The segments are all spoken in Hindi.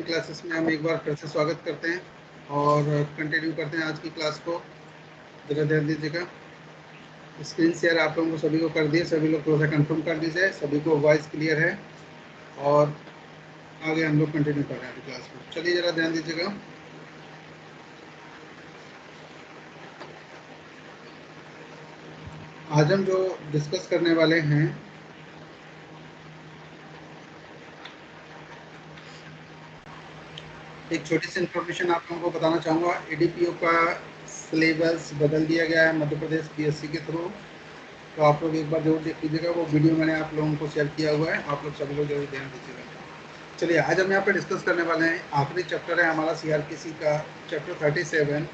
ऑनलाइन क्लासेस में हम एक बार फिर से स्वागत करते हैं और कंटिन्यू करते हैं आज की क्लास को। जरा ध्यान दीजिएगा। स्क्रीन शेयर आप लोगों को सभी को कर दिए, सभी लोग थोड़ा सा कंफर्म कर दीजिए, सभी को वॉइस क्लियर है और आगे हम लोग कंटिन्यू कर रहे हैं क्लास में। चलिए जरा ध्यान दीजिएगा। आज हम जो डिस्कस करने वाले हैं एक छोटी सी इन्फॉर्मेशन आप लोगों को बताना चाहूँगा। एडीपीओ का सिलेबस बदल दिया गया है मध्य प्रदेश पीएससी के थ्रू, तो आप लोग एक बार जरूर देख लीजिएगा। वो वीडियो मैंने आप लोगों को शेयर किया हुआ है, आप लोग सभी लोग जरूर ध्यान दीजिएगा। चलिए आज हम यहाँ पर डिस्कस करने वाले हैं, आखिरी चैप्टर है हमारा सीआरपीसी का, चैप्टर 37।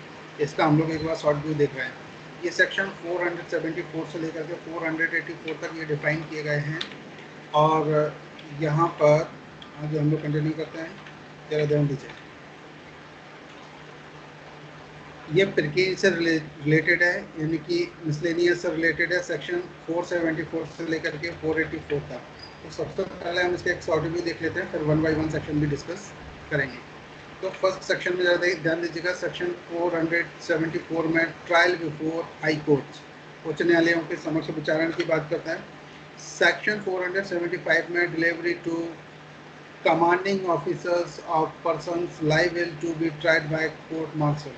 इसका हम लोग एक बार शॉर्ट व्यू देख रहे हैं। ये सेक्शन 474 से लेकर के 484 तक ये डिफाइन किए गए हैं और यहाँ पर आगे हम लोग कंटिन्यू करते हैं। जरा ध्यान दीजिए, ये प्रिकेज से रिलेटेड है, यानी कि मिसलेनियस से रिलेटेड है। सेक्शन 474 से लेकर के 484 तक। तो सबसे पहले हम इसके एक शॉर्ट रिव्यू देख लेते हैं, फिर 1 बाय 1 सेक्शन भी डिस्कस करेंगे। तो फर्स्ट सेक्शन में ज़्यादा ध्यान दीजिएगा। सेक्शन 474 में ट्रायल बिफोर हाई कोर्ट, उच्च न्यायालयों के समक्ष विचारण की बात करते हैं। सेक्शन 475 में delivery to commanding officers of persons liable to be tried by court martial,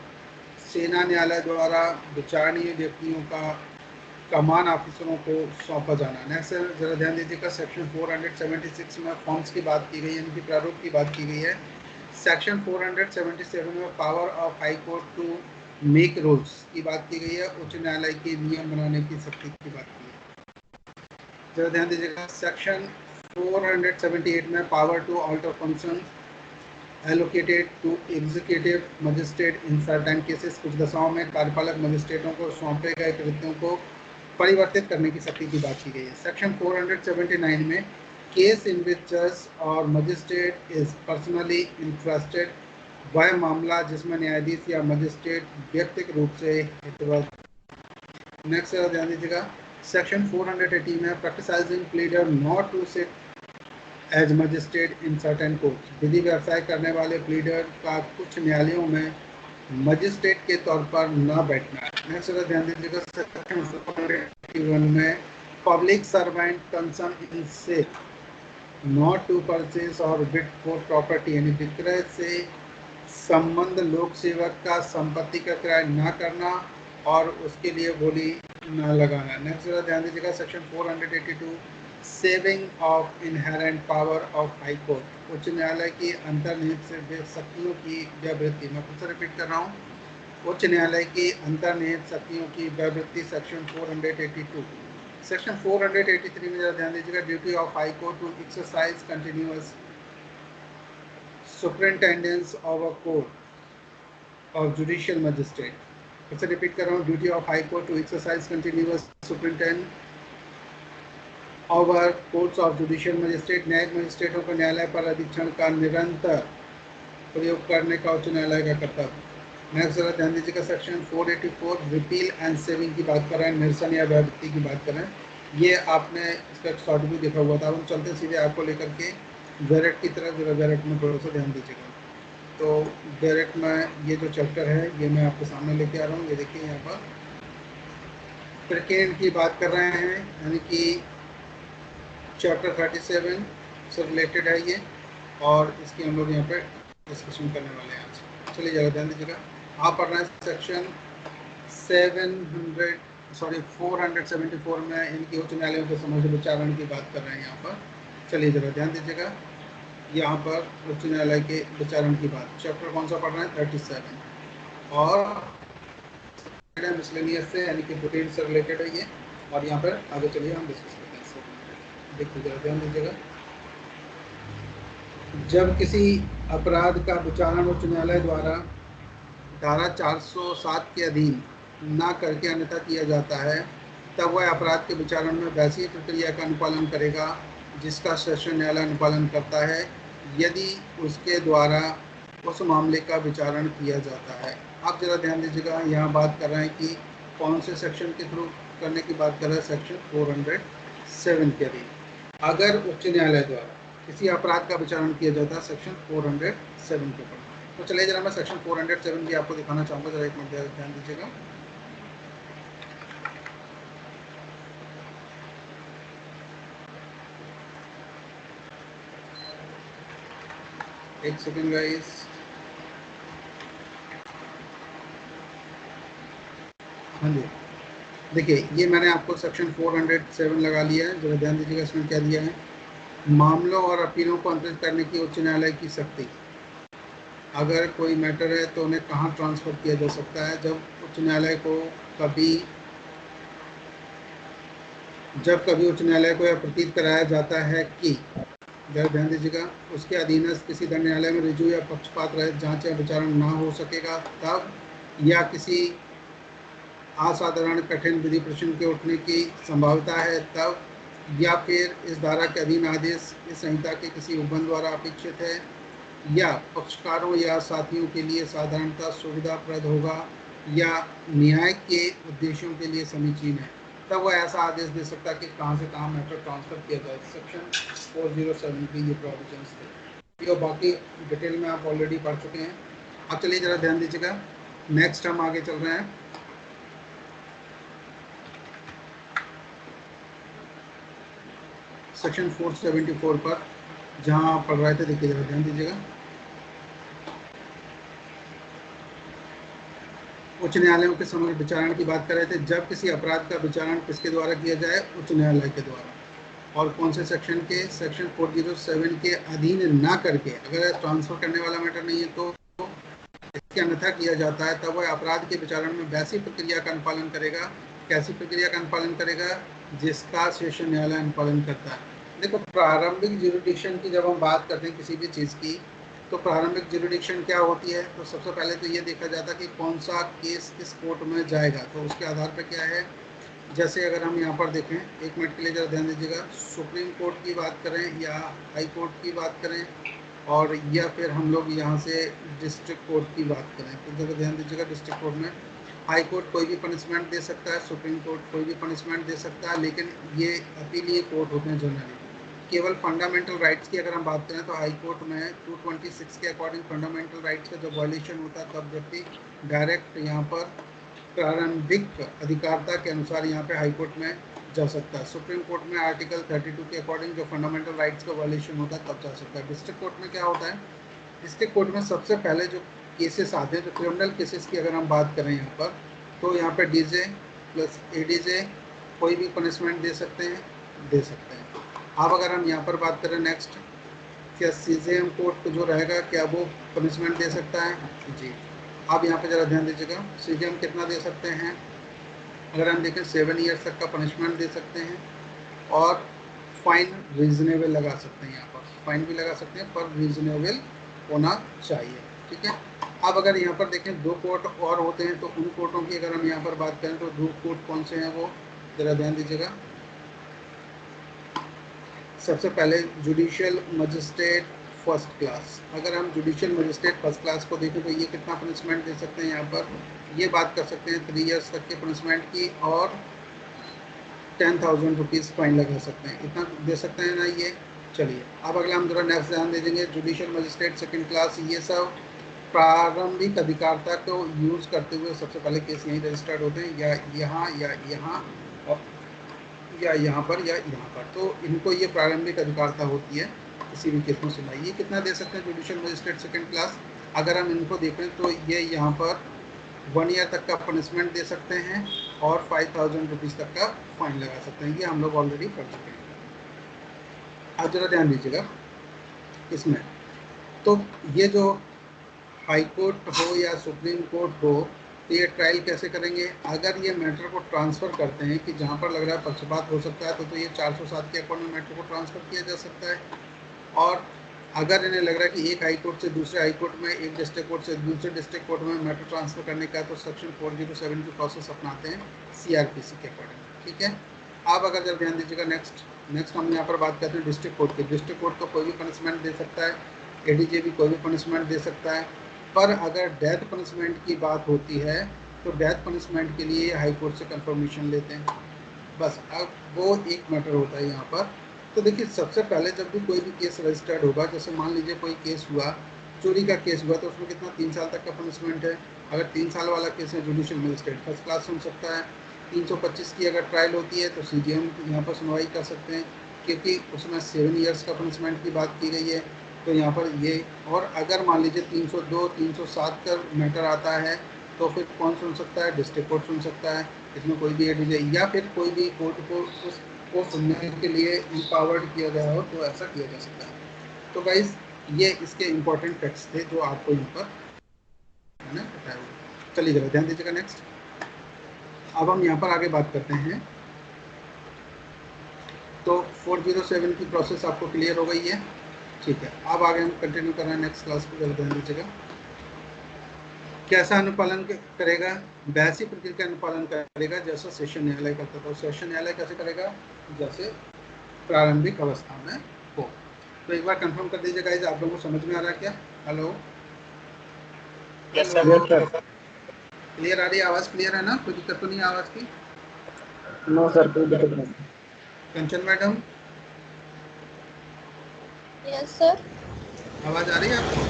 सेना न्यायालय द्वारा विचारणीय व्यक्तियों का कमान ऑफिसरों को सौंपा जाना। नेक्स्ट जरा ध्यान दीजिएगा। सेक्शन 476 में फॉर्म्स की बात की गई, यानी कि प्रारूप की बात की गई है। सेक्शन 477 में power of high court to make rules की बात की गई है, उच्च न्यायालय के नियम बनाने की शक्ति की बात की है। जरा ध्यान दीजिएगा। सेक्शन 478 में power to alter function allocated to executive magistrate in certain cases, कुछ दशाओं में कार्यपालक मजिस्ट्रेटों को सौंपे गए कृत्यों को परिवर्तित करने की शक्ति की बात की गई है। सेक्शन 479 में केस इन विच जज और मजिस्ट्रेट इज पर्सनली इंटरेस्टेड, वह मामला जिसमें न्यायाधीश या मजिस्ट्रेट व्यक्तिगत रूप से हितग्राही। नेक्स्ट ध्यान दीजिएगा। सेक्शन 480 में practising pleader not to sit as magistrate in certain court, विधि व्यवसाय करने वाले प्लीडर का कुछ न्यायालयों में मजिस्ट्रेट के तौर पर न बैठना। नेक्स्ट ध्यान दीजिएगा। सेक्शन 481 में पब्लिक सर्वेंट कंसर्न इन से नॉट टू परचेज और बिड फॉर प्रॉपर्टी, यानी विक्रय से संबंध लोक सेवक का संपत्ति का क्रय न करना और उसके लिए बोली न लगाना। नेक्स्ट ध्यान दीजिएगा। Section 482 saving of inherent power of high court, उच्च न्यायालय की अंतर्निहित शक्तियों की व्यावृत्ति। मैं फिर से रिपीट कर रहा हूँ, उच्च न्यायालय की अंतर्निहित शक्तियों की व्यावृत्ति, सेक्शन 482। सेक्शन 483 में जरा ध्यान दीजिएगा। Duty of high court to exercise continuous superintendence of a court of judicial magistrate. फिर से रिपीट कर रहा हूँ, duty of high court to exercise continuous superintendent over courts of judicial magistrate, न्यायिक मजिस्ट्रेटों को न्यायालय पर अधीक्षण का निरंतर प्रयोग करने का उच्च न्यायालय का कर्तव्य। नेक्स्ट जरा ध्यान दीजिएगा। सेक्शन 484 रिपील एंड सेविंग की बात कर रहे हैं, निरसन या व्यावृत्ति की बात कर रहे हैं। ये आपने इसका शॉर्ट भी देखा हुआ था। हम चलते सीधे आपको लेकर के गैरेट की तरफ। जरा गैरेट में थोड़ा सा ध्यान दीजिएगा। तो गैरेट में ये जो चैप्टर है ये मैं आपके सामने लेके आ रहा हूँ। ये देखिए, यहाँ पर प्रिकेंड की बात कर रहे हैं, यानी कि चैप्टर 37 से रिलेटेड है ये, और इसकी हम लोग यहाँ पे डिस्कशन करने वाले हैं आज। चलिए जरा ध्यान दीजिएगा। आप पढ़ रहे हैं सेक्शन 474 में इनकी उच्च न्यायालयों के समक्ष विचारण की बात कर रहे हैं यहाँ पर। चलिए जरा ध्यान दीजिएगा। यहाँ पर उच्च न्यायालय के विचारण की बात, चैप्टर कौन सा पढ़ रहे हैं? 37, और मिसलेनियस से यानी कि ब्रिटेन से रिलेटेड है ये। और यहाँ पर आगे चलिए हम डिस्कस करते हैं इससे। देखिए जरा ध्यान दीजिएगा। जब किसी अपराध का विचारण उच्च न्यायालय द्वारा धारा 407 के अधीन न करके अन्यथा किया जाता है, तब वह अपराध के विचारण में वैसी प्रक्रिया का अनुपालन करेगा जिसका सेशन न्यायालय अनुपालन करता है, यदि उसके द्वारा उस मामले का विचारण किया जाता है। आप जरा ध्यान दीजिएगा, यहाँ बात कर रहे हैं कि कौन से सेक्शन के थ्रू करने की बात कर रहे हैं? सेक्शन 407 के अधीन। अगर उच्च न्यायालय द्वारा, किसी अपराध का विचारण किया जाता है सेक्शन 407 के ऊपर। तो चलिए जरा मैं सेक्शन 407 भी आपको दिखाना चाहूँगा, जरा एक मिनट ध्यान दीजिएगा। एक सेकेंड गाइस। हाँ जी, देखिए ये मैंने आपको सेक्शन 407 लगा लिया है, जरा ध्यान दीजिएगा। इसमें क्या दिया है, मामलों और अपीलों को अंतरित करने की उच्च न्यायालय की शक्ति। अगर कोई मैटर है तो उन्हें कहाँ ट्रांसफ़र किया जा सकता है, जब उच्च न्यायालय को जब कभी उच्च न्यायालय को यह प्रतीत कराया जाता है कि, जरा ध्यान दीजिएगा, उसके अधीनस्थ किसी दंड न्यायालय में रिजू या पक्षपात रहित जांच या विचारण ना हो सकेगा, तब, या किसी असाधारण कठिन विधि प्रश्न के उठने की संभावना है तब, या फिर इस धारा के अधीन आदेश इस संहिता के किसी उपबंध द्वारा अपेक्षित है, या पक्षकारों या साथियों के लिए साधारणतः सुविधाप्रद होगा, या न्याय के उद्देश्यों के लिए समीचीन है, तब वह ऐसा आदेश दे सकता है कि कहाँ से कहाँ मैटर ट्रांसफर किया जाए। सेक्शन 407 की ये प्रोविजंस थे, ये बाकी डिटेल में आप ऑलरेडी पढ़ चुके हैं। अब चलिए जरा ध्यान दीजिएगा, नेक्स्ट हम आगे चल रहे हैं। सेक्शन 474 पर जहाँ आप पढ़ रहे थे, देखिए जरा ध्यान दीजिएगा। उच्च न्यायालयों के समग्र विचारण की बात कर रहे थे। जब किसी अपराध का विचारण किसके द्वारा किया जाए, उच्च न्यायालय के द्वारा। और कौन से सेक्शन के, सेक्शन 407 के अधीन ना करके, अगर ट्रांसफर करने वाला मैटर नहीं है तो इसके अन्यथा किया जाता है, तब वह अपराध के विचारण में वैसी प्रक्रिया का अनुपालन करेगा। कैसी प्रक्रिया का अनुपालन करेगा, जिसका शीर्ष न्यायालय अनुपालन करता है। देखो, प्रारंभिक ज्यूरिडिक्शन की जब हम बात करते हैं किसी भी चीज़ की, तो प्रारंभिक ज्यूरिडिक्शन क्या होती है, तो सबसे पहले तो ये देखा जाता है कि कौन सा केस किस कोर्ट में जाएगा। तो उसके आधार पर क्या है, जैसे अगर हम यहाँ पर देखें, एक मिनट के लिए जरा ध्यान दीजिएगा, सुप्रीम कोर्ट की बात करें या हाई कोर्ट की बात करें, और या फिर हम लोग यहाँ से डिस्ट्रिक्ट कोर्ट की बात करें, तो जरा ध्यान दीजिएगा, डिस्ट्रिक्ट कोर्ट में हाई कोर्ट कोई भी पनिशमेंट दे सकता है, सुप्रीम कोर्ट कोई भी पनिशमेंट दे सकता है, लेकिन ये अपीलीय कोर्ट होते हैं जनरली। केवल फंडामेंटल राइट्स की अगर हम बात करें तो हाई कोर्ट में 226 के अकॉर्डिंग फंडामेंटल राइट्स का जब वायलेशन होता है, तब व्यक्ति डायरेक्ट यहाँ पर प्रारंभिक अधिकारता के अनुसार यहाँ पे हाई कोर्ट में जा सकता है। सुप्रीम कोर्ट में आर्टिकल 32 के अकॉर्डिंग जो फंडामेंटल राइट्स का वायलेशन होता है, तब जा सकता है। डिस्ट्रिक्ट कोर्ट में क्या होता है, डिस्ट्रिक्ट कोर्ट में सबसे पहले जो केसेस आते हैं, जो क्रिमिनल केसेस की अगर हम बात करें यहाँ पर, तो यहाँ पे डीजे प्लस एडीजे कोई भी पनिशमेंट दे सकते हैं, दे सकते हैं। अब अगर हम यहाँ पर बात करें नेक्स्ट, क्या सीजेएम कोर्ट जो रहेगा, क्या वो पनिशमेंट दे सकता है? जी। आप यहाँ पे ज़रा ध्यान दीजिएगा, सीजेएम कितना दे सकते हैं, अगर हम देखें 7 ईयर्स तक का पनिशमेंट दे सकते हैं, और फाइन रीजनेबल लगा सकते हैं। यहाँ पर फाइन भी लगा सकते हैं, पर रीजनेबल होना चाहिए, ठीक है। अब अगर यहाँ पर देखें, दो कोर्ट और होते हैं, तो उन कोर्टों की अगर हम यहाँ पर बात करें तो दो कोर्ट कौन से हैं, वो ज़रा ध्यान दीजिएगा। सबसे पहले जुडिशियल मजिस्ट्रेट फर्स्ट क्लास। अगर हम जुडिशियल मजिस्ट्रेट फर्स्ट क्लास को देखें तो ये कितना पनिशमेंट दे सकते हैं, यहाँ पर ये बात कर सकते हैं 3 ईयर्स तक के पनिशमेंट की, और 10,000 रुपीज़ फाइन लगा सकते हैं, इतना दे सकते हैं ना ये। चलिए अब अगला हम जरा नेक्स्ट ध्यान दे देंगे, जुडिशियल मजिस्ट्रेट सेकंड क्लास। ये सब प्रारंभिक अधिकारता को यूज़ करते हुए सबसे पहले केस यहीं रजिस्टर्ड होते हैं, या यहाँ और या यहाँ पर या यहाँ पर, तो इनको ये प्रारंभिक अधिकारता होती है किसी भी केस में सुनाई। ये कितना दे सकते हैं जुडिशियल मजिस्ट्रेट सेकंड क्लास, अगर हम इनको देखें तो ये यहाँ पर 1 ईयर तक का पनिशमेंट दे सकते हैं, और 5,000 रुपीज़ तक का फाइन लगा सकते हैं। ये हम लोग ऑलरेडी पढ़ चुके हैं। अब जरा ध्यान दीजिएगा इसमें, तो ये जो हाई कोर्ट हो या सुप्रीम कोर्ट हो, तो ये ट्रायल कैसे करेंगे, अगर ये मैटर को ट्रांसफ़र करते हैं कि जहाँ पर लग रहा है पक्षपात हो सकता है, तो ये 407 के अकॉर्डिंग मैटर को ट्रांसफ़र किया जा सकता है। और अगर इन्हें लग रहा है कि एक हाई कोर्ट से दूसरे हाई कोर्ट में, एक डिस्ट्रिक्ट कोर्ट से दूसरे डिस्ट्रिक्ट कोर्ट में मैटर ट्रांसफ़र करने का, तो सेक्शन 407 की प्रोसेस अपनाते हैं CRPC के अकॉर्डिंग, ठीक है। अब अगर जब ध्यान दीजिएगा, नेक्स्ट हम यहाँ पर बात करते हैं डिस्ट्रिक्ट कोर्ट की। डिस्ट्रिक्ट कोर्ट तो कोई भी पनिशमेंट दे सकता है, ADJ भी कोई भी पनिशमेंट दे सकता है, पर अगर डेथ पनिशमेंट की बात होती है तो डेथ पनिशमेंट के लिए हाई कोर्ट से कंफर्मेशन लेते हैं, बस। अब वो एक मैटर होता है यहाँ पर तो देखिए सबसे पहले जब भी कोई भी केस रजिस्टर्ड होगा, जैसे मान लीजिए कोई केस हुआ, चोरी का केस हुआ, तो उसमें कितना 3 साल तक का पनिशमेंट है। अगर 3 साल वाला केस है जुडिशियल मजिस्ट्रेट फर्स्ट क्लास सुन सकता है। 325 की अगर ट्रायल होती है तो CJM यहाँ पर सुनवाई कर सकते हैं, क्योंकि उसमें 7 ईयर्स का पनिशमेंट की बात की गई है। तो यहाँ पर ये, और अगर मान लीजिए 302 307 का मैटर आता है तो फिर कौन सुन सकता है? डिस्ट्रिक्ट कोर्ट सुन सकता है। इसमें कोई भी एडीजे या फिर कोई भी कोर्ट को सुनने के लिए इम्पावर्ड किया गया हो तो ऐसा किया जा सकता है। तो गाइस ये इसके इम्पोर्टेंट फैक्ट्स थे जो आपको यहाँ पर मैंने बताया हुआ। चलिए जरा ध्यान दीजिएगा। नेक्स्ट अब हम यहाँ पर आगे बात करते हैं। तो 407 की प्रोसेस आपको क्लियर हो गई है, ठीक है। अब आगे हम कंटिन्यू कर रहे हैं नेक्स्ट क्लास को, जरा ध्यान दीजिएगा। कैसा अनुपालन करेगा? वैसी प्रक्रिया का अनुपालन करेगा जैसा सेशन न्यायालय करता था। सेशन न्यायालय कैसे करेगा? जैसे प्रारंभिक अवस्था में हो। तो एक बार कंफर्म कर दीजिए गाइस, आप लोगों को समझ में आ रहा है क्या? Hello, yes sir. क्लियर आ रही है? आवाज क्लियर है ना? कोई दिक्कत तो नहीं आवाज की? नो सर, कोई दिक्कत नहीं। कंचन मैडम, यस सर। आवाज आ रही है आपको?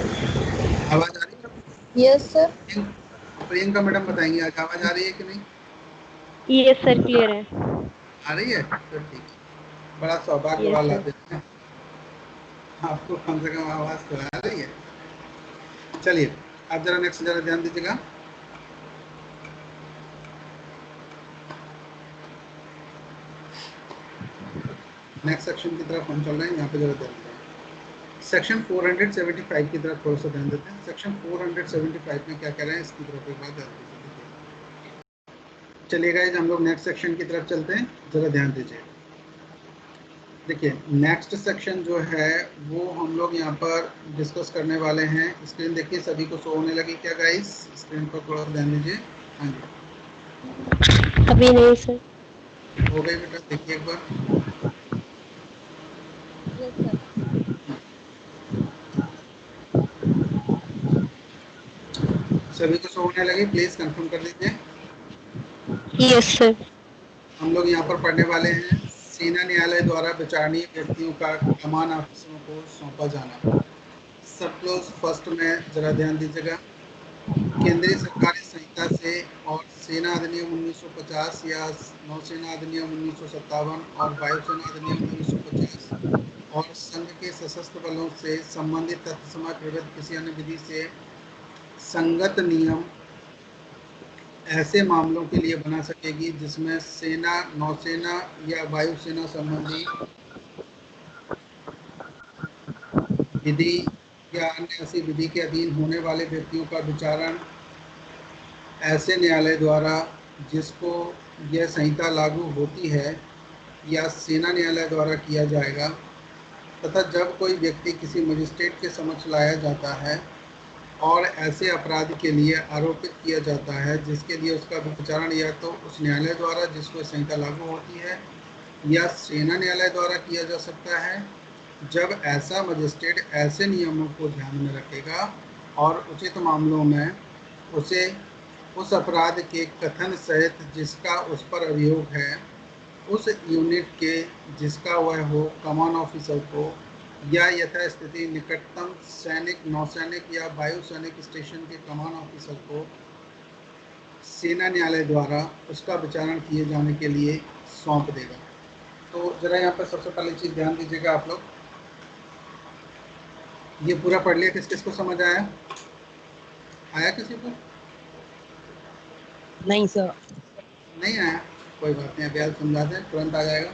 आवाज आ रही है आपको? Yes sir. प्रियंका मैडम बताएंगे आज आवाज आ रही है कि नहीं? यस सर, क्लियर है। आ रही है तो ठीक। बड़ा सौभाग्य यस वाला सर। दिन है, आपको कम से कम आवाज तो आ रही है। चलिए आप जरा नेक्स्ट जरा ध्यान दीजिएगा। नेक्स्ट सेक्शन की तरफ हम चल रहे हैं, यहाँ पे जरा ध्यान दीजिएगा। सेक्शन 475 की तरफ थोड़ा सा ध्यान देते हैं। सेक्शन 475 में क्या कह रहे हैं इसकी तरफ एक बार ध्यान दीजिए। चलिए गाइस हम लोग नेक्स्ट सेक्शन की तरफ चलते हैं, जरा ध्यान दीजिए। देखिए नेक्स्ट सेक्शन जो है वो हम लोग यहाँ पर डिस्कस करने वाले हैं। स्क्रीन देखिए, सभी को शो होने लगी क्या गाइस? स्क्रीन पर थोड़ा ध्यान दीजिए। हाँ जी, अभी नहीं सर। हो गई बेटा, देखिए एक बार। Yes sir. सभी को शो होने लगी, प्लीज कंफर्म कर दीजिए। Yes sir. हम लोग यहाँ पर पढ़ने वाले हैं सेना न्यायालय द्वारा विचारणीय व्यक्तियों का कमान ऑफिसरों को सौंपा जाना। सब क्लोज फर्स्ट में जरा ध्यान दीजिएगा। केंद्रीय सरकारी संहिता से और सेना अधिनियम 1950 या नौसेना अधिनियम 1957 और वायुसेना अधिनियम 1950 और संघ के सशस्त्र बलों से संबंधित तथ्य समय प्रवृत्त किसी अन्य विधि से संगत नियम ऐसे मामलों के लिए बना सकेगी जिसमें सेना, नौसेना या वायुसेना संबंधी विधि या अन्य ऐसी विधि के अधीन होने वाले व्यक्तियों का विचारण ऐसे न्यायालय द्वारा जिसको यह संहिता लागू होती है या सेना न्यायालय द्वारा किया जाएगा, तथा जब कोई व्यक्ति किसी मजिस्ट्रेट के समक्ष लाया जाता है और ऐसे अपराध के लिए आरोपित किया जाता है जिसके लिए उसका विचारण या तो उस न्यायालय द्वारा जिसको संहिता लागू होती है या सेना न्यायालय द्वारा किया जा सकता है, जब ऐसा मजिस्ट्रेट ऐसे नियमों को ध्यान में रखेगा और उचित मामलों में उसे उस अपराध के कथन सहित जिसका उस पर अभियोग है उस यूनिट के जिसका वह हो कमान ऑफिसर को या यथास्थिति निकटतम सैनिक, नौसैनिक या वायु सैनिक स्टेशन के कमान ऑफिसर को सेना न्यायालय द्वारा उसका विचारण किए जाने के लिए सौंप देगा। तो जरा यहाँ पर सबसे पहले चीज ध्यान दीजिएगा आप लोग, ये पूरा पढ़ लिया, किस किस को समझ आया? आया किसी को? नहीं सर। नहीं आया, कोई बात नहीं, अभी आप समझा दें तुरंत आ जाएगा।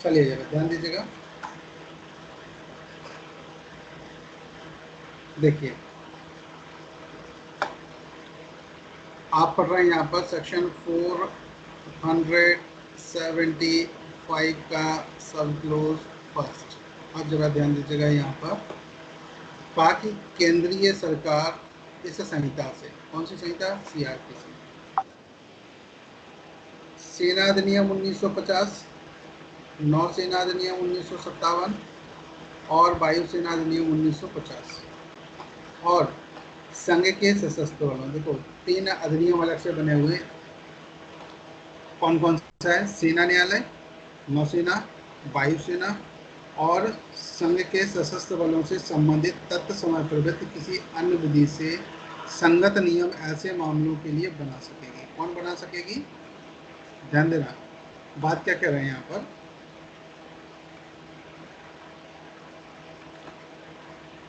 चलिए जरा ध्यान दीजिएगा। देखिए आप पढ़ रहे हैं यहाँ पर सेक्शन 475 का सब क्लोज फर्स्ट। अब जरा ध्यान दीजिएगा यहाँ पर बाकी केंद्रीय सरकार इस संहिता से, कौन सी संहिता? CRPC, सेना अधिनियम 1950, नौसेना अधिनियम 1957 और वायुसेना अधिनियम 1950 और संघ के सशस्त्र बलों, देखो 3 अधिनियम अलग से बने हुए हैं। कौन कौन सा है? सेना न्यायालय, नौसेना वायुसेना और संघ के सशस्त्र बलों से संबंधित तत्व समय प्रवृत्त किसी अन्य विधि से संगत नियम ऐसे मामलों के लिए बना सकेगी। कौन बना सकेगी? ध्यान देना, बात क्या कह रहे हैं यहाँ पर।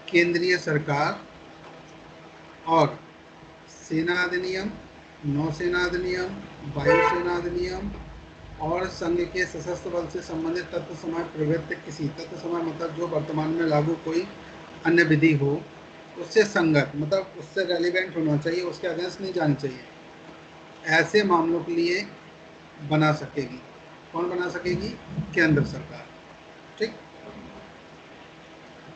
केंद्रीय सरकार और सेना अधिनियम, नौसेना अधिनियम, वायुसेना अधिनियम और संघ के सशस्त्र बल से संबंधित तत्व समय प्रवृत्त किसी तत्व समय मतलब जो वर्तमान में लागू कोई अन्य विधि हो उससे संगत मतलब उससे रेलिवेंट होना चाहिए, उसके अगेंस्ट नहीं जानी चाहिए, ऐसे मामलों के लिए बना सकेगी। कौन बना सकेगी? केंद्र सरकार। ठीक,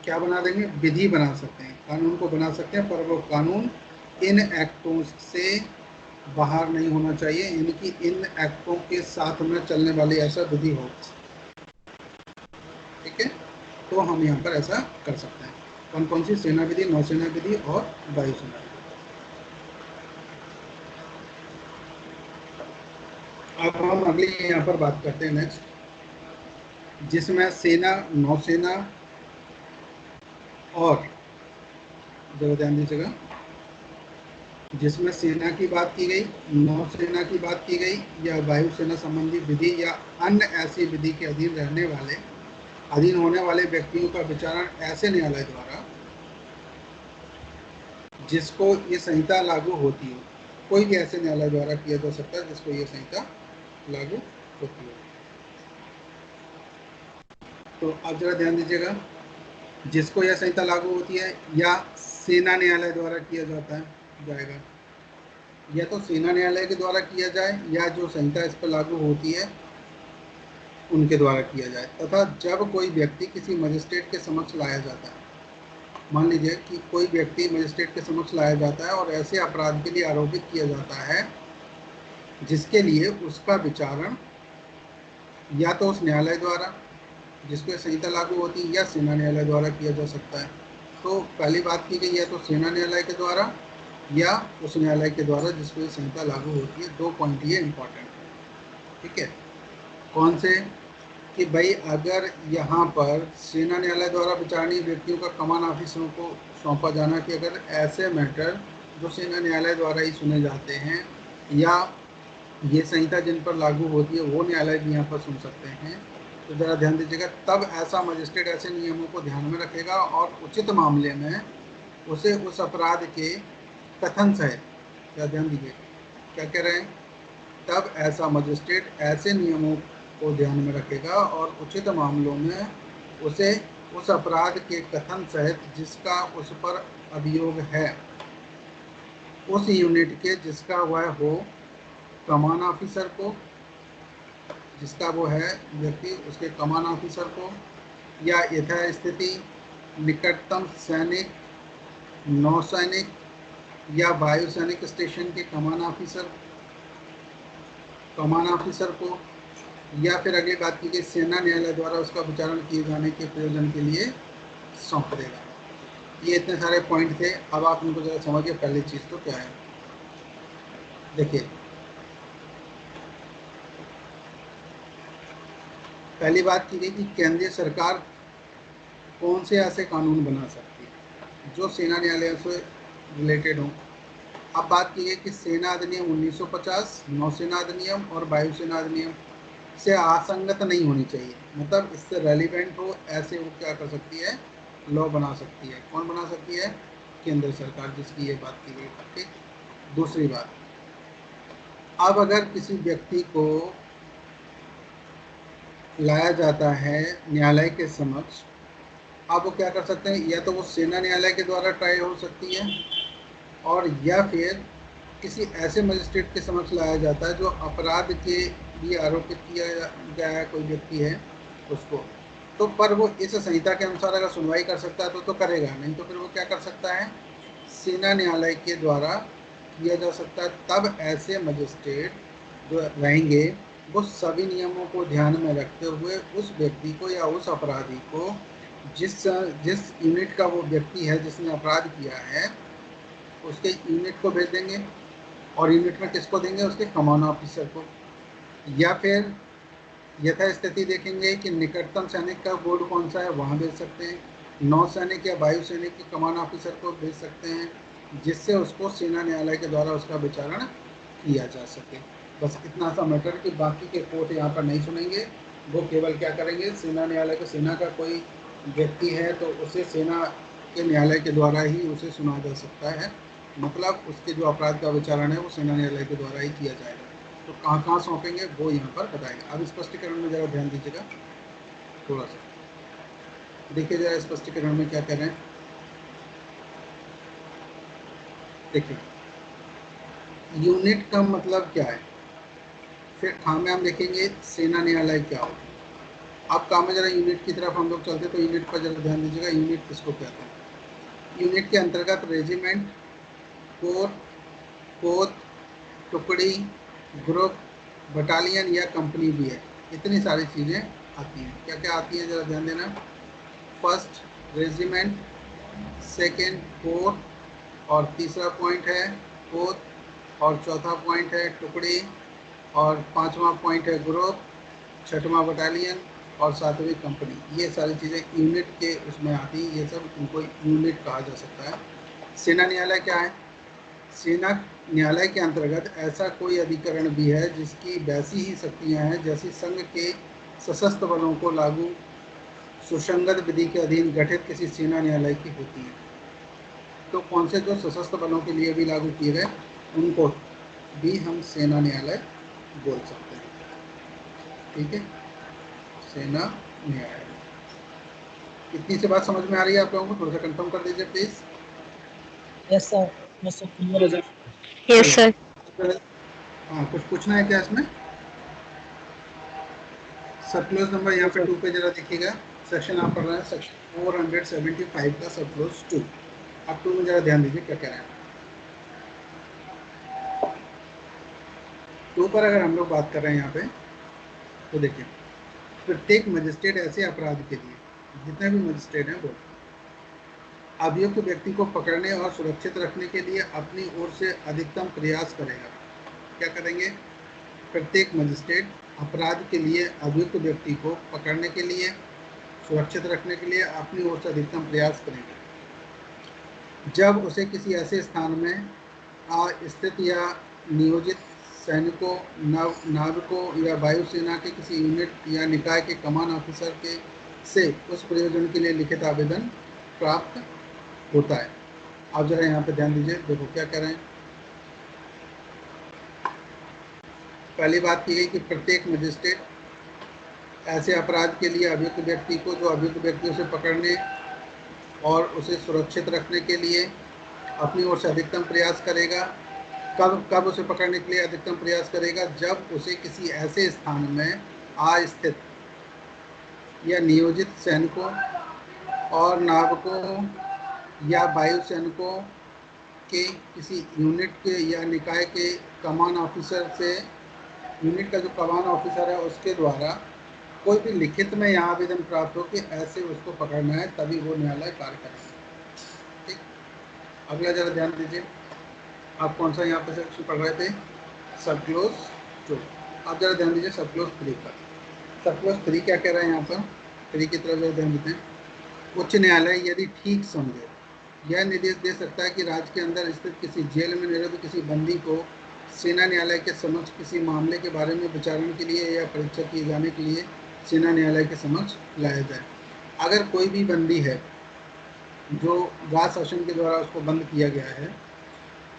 क्या बना देंगे? विधि बना सकते हैं, कानून को बना सकते हैं, पर वो कानून इन एक्टों से बाहर नहीं होना चाहिए, इनकी इन एक्टों के साथ में चलने वाली ऐसा विधि हो। ठीक है, तो हम यहाँ पर ऐसा कर सकते हैं। कौन कौन सी? सेना विधि, नौसेना विधि और वायुसेना विधि। अब हम अगली यहाँ पर बात करते हैं नेक्स्ट, जिसमें सेना, नौसेना और जरा ध्यान दीजिएगा, जिसमें सेना की बात की गई, नौसेना की बात की गई या वायुसेना संबंधी विधि या अन्य ऐसी विधि के अधीन होने वाले व्यक्तियों का विचारण ऐसे न्यायालय द्वारा जिसको ये संहिता लागू होती हो। कोई भी ऐसे न्यायालय द्वारा किया जा सकता है जिसको ये संहिता लागू होती हो। तो आप जरा ध्यान दीजिएगा, जिसको यह संहिता लागू होती है या सेना न्यायालय द्वारा किया जाएगा, या तो सेना न्यायालय के द्वारा किया जाए या जो संहिता इस पर लागू होती है उनके द्वारा किया जाए, तथा जब कोई व्यक्ति किसी मजिस्ट्रेट के समक्ष लाया जाता है, मान लीजिए कि कोई व्यक्ति मजिस्ट्रेट के समक्ष लाया जाता है और ऐसे अपराध के लिए आरोपित किया जाता है जिसके लिए उसका विचारण या तो उस न्यायालय द्वारा जिसपे संहिता लागू होती है या सेना न्यायालय द्वारा किया जा सकता है। तो पहली बात की गई है तो सेना न्यायालय के द्वारा या उस न्यायालय के द्वारा जिसपे संहिता लागू होती है। 2 पॉइंट ये इंपॉर्टेंट है। ठीक है, कौन से? कि भाई अगर यहाँ पर सेना न्यायालय द्वारा विचारणीय व्यक्तियों का कमान ऑफिसरों को सौंपा जाना कि अगर ऐसे मैटर जो सेना न्यायालय द्वारा ही सुने जाते हैं या ये संहिता जिन पर लागू होती है वो न्यायालय भी यहाँ पर सुन सकते हैं, तो ज़रा ध्यान दीजिएगा, तब ऐसा मजिस्ट्रेट ऐसे नियमों को ध्यान में रखेगा और उचित मामले में उसे उस अपराध के कथन सहित, क्या ध्यान दीजिए क्या कह रहे हैं, तब ऐसा मजिस्ट्रेट ऐसे नियमों को ध्यान में रखेगा और उचित मामलों में उसे उस अपराध के कथन सहित जिसका उस पर अभियोग है उस यूनिट के जिसका वह हो कमान ऑफिसर को, जिसका वो है व्यक्ति उसके कमान ऑफिसर को या यथास्थिति निकटतम सैनिक, नौसैनिक या वायुसैनिक स्टेशन के कमान ऑफिसर को, या फिर अगली बात की गई सेना न्यायालय द्वारा उसका विचारण किए जाने के प्रयोजन के लिए सौंप देगा। ये इतने सारे पॉइंट थे, अब आप इनको जरा समझिए। पहली चीज़ तो क्या है, देखिए पहली बात की गई कि केंद्रीय सरकार कौन से ऐसे कानून बना सकती है जो सेना न्यायालय से रिलेटेड हों। अब बात की गई कि सेना अधिनियम 1950, नौसेना अधिनियम और वायुसेना अधिनियम से असंगत नहीं होनी चाहिए, मतलब इससे रेलिवेंट हो ऐसे वो क्या कर सकती है, लॉ बना सकती है। कौन बना सकती है? केंद्र सरकार, जिसकी ये बात की गई। ठीक, दूसरी बात, अब अगर किसी व्यक्ति को लाया जाता है न्यायालय के समक्ष, अब वो क्या कर सकते हैं, या तो वो सेना न्यायालय के द्वारा ट्राई हो सकती है और या फिर किसी ऐसे मजिस्ट्रेट के समक्ष लाया जाता है जो अपराध के लिए आरोपित किया गया है, कोई व्यक्ति है उसको, तो पर वो इस संहिता के अनुसार अगर सुनवाई कर सकता है तो करेगा, नहीं तो फिर वो क्या कर सकता है, सेना न्यायालय के द्वारा किया जा सकता है। तब ऐसे मजिस्ट्रेट जो रहेंगे वो सभी नियमों को ध्यान में रखते हुए उस व्यक्ति को या उस अपराधी को जिस यूनिट का वो व्यक्ति है जिसने अपराध किया है उसके यूनिट को भेज देंगे, और यूनिट में किसको देंगे, उसके कमांड ऑफिसर को, या फिर यथा स्थिति देखेंगे कि निकटतम सैनिक का बोर्ड कौन सा है, वहाँ भेज सकते हैं। नौ सैनिक या वायु सैनिक के कमान ऑफिसर को भेज सकते हैं, जिससे उसको सेना न्यायालय के द्वारा उसका विचारण किया जा सके। बस इतना सा मैटर कि बाकी के कोर्ट यहाँ पर नहीं सुनेंगे, वो केवल क्या करेंगे, सेना न्यायालय को, सेना का कोई व्यक्ति है तो उसे सेना के न्यायालय के द्वारा ही उसे सुना जा सकता है, मतलब उसके जो अपराध का विचारण है वो सेना न्यायालय के द्वारा ही किया जाएगा। तो कहाँ कहाँ सौंपेंगे वो यहाँ पर बताएंगे। अब स्पष्टीकरण में ज़रा ध्यान दीजिएगा, थोड़ा सा देखिए जरा स्पष्टीकरण में क्या कह रहे हैं। देखिए यूनिट का मतलब क्या है, फिर खां में हम देखेंगे सेना न्यायालय क्या होता है। अब काम में जरा यूनिट की तरफ हम लोग चलते तो यूनिट पर जरा ध्यान दीजिएगा, यूनिट किसको कहते हैं। यूनिट के अंतर्गत रेजिमेंट, कोर, कोच, टुकड़ी, ग्रुप, बटालियन या कंपनी भी है। इतनी सारी चीज़ें आती हैं। क्या क्या आती हैं जरा ध्यान देना। फर्स्ट रेजिमेंट, सेकेंड कोर, और तीसरा पॉइंट है कोच, और चौथा पॉइंट है टुकड़ी, और पांचवा पॉइंट है ग्रुप, छठवां बटालियन, और सातवीं कंपनी। ये सारी चीज़ें यूनिट के उसमें आती हैं, ये सब इनको यूनिट कहा जा सकता है। सेना न्यायालय क्या है, सेना न्यायालय के अंतर्गत ऐसा कोई अधिकरण भी है जिसकी वैसी ही शक्तियां हैं जैसी संघ के सशस्त्र बलों को लागू सुसंगत विधि के अधीन गठित किसी सेना न्यायालय की होती है। तो कौन से जो सशस्त्र बलों के लिए भी लागू किए गए उनको भी हम सेना न्यायालय बोल सकते हैं। ठीक है, सेना न्यायालय। इतनी सी बात समझ में आ रही है आप लोगों को, थोड़ा सा कंफर्म कर दीजिए please. Yes sir, yes sir, clear है सर। Yes sir. हाँ, कुछ पूछना है क्या इसमें। सब क्लोज नंबर यहाँ पे 2 पे जरा देखिएगा। सेक्शन आप पढ़ रहे हैं सेक्शन 475 का सब क्लोज 2। आप 2 में जरा ध्यान दीजिए क्या कह रहे हैं। 2 पर अगर हम लोग बात कर रहे हैं यहाँ पे तो देखिए, प्रत्येक मजिस्ट्रेट ऐसे अपराध के लिए, जितने भी मजिस्ट्रेट हैं वो अभियुक्त व्यक्ति को पकड़ने और सुरक्षित रखने के लिए अपनी ओर से अधिकतम प्रयास करेगा। क्या करेंगे, प्रत्येक मजिस्ट्रेट अपराध के लिए अभियुक्त व्यक्ति को पकड़ने के लिए, सुरक्षित रखने के लिए अपनी ओर से अधिकतम प्रयास करेंगे जब उसे किसी ऐसे स्थान में स्थित या नियोजित सैनिकों, नाविकों या वायुसेना के किसी यूनिट या निकाय के कमान ऑफिसर के से उस प्रयोजन के लिए लिखित आवेदन प्राप्त होता है। आप जरा यहाँ पे ध्यान दीजिए, देखो क्या कह रहे हैं। पहली बात की गई कि प्रत्येक मजिस्ट्रेट ऐसे अपराध के लिए अभियुक्त व्यक्ति को, जो अभियुक्त व्यक्ति उसे पकड़ने और उसे सुरक्षित रखने के लिए अपनी ओर से अधिकतम प्रयास करेगा। कब उसे पकड़ने के लिए अधिकतम प्रयास करेगा, जब उसे किसी ऐसे स्थान में अस्थित या नियोजित सैनिकों और नाविकों या वायु सैनिकों के किसी यूनिट के या निकाय के कमान ऑफिसर से, यूनिट का जो कमान ऑफिसर है उसके द्वारा कोई भी लिखित में यहाँ आवेदन प्राप्त हो कि ऐसे उसको पकड़ना है, तभी वो न्यायालय कार्य करेगा। ठीक, अगला जरा ध्यान दीजिए। आप कौन सा यहाँ पे सेक्शन पढ़ रहे थे, सब क्लोज 2। आप जरा ध्यान दीजिए सब क्लोज 3 पर। सब क्लोज 3 क्या कह रहा है यहाँ पर, 3 की तरफ जरा ध्यान देते हैं। उच्च न्यायालय यदि ठीक समझे यह निर्देश दे सकता है कि राज्य के अंदर स्थित किसी जेल में निरुद्ध किसी बंदी को सेना न्यायालय के समक्ष किसी मामले के बारे में विचारण के लिए या परीक्षा किए जाने के लिए सेना न्यायालय के समक्ष लाया जाए। अगर कोई भी बंदी है जो राज शासन के द्वारा उसको बंद किया गया है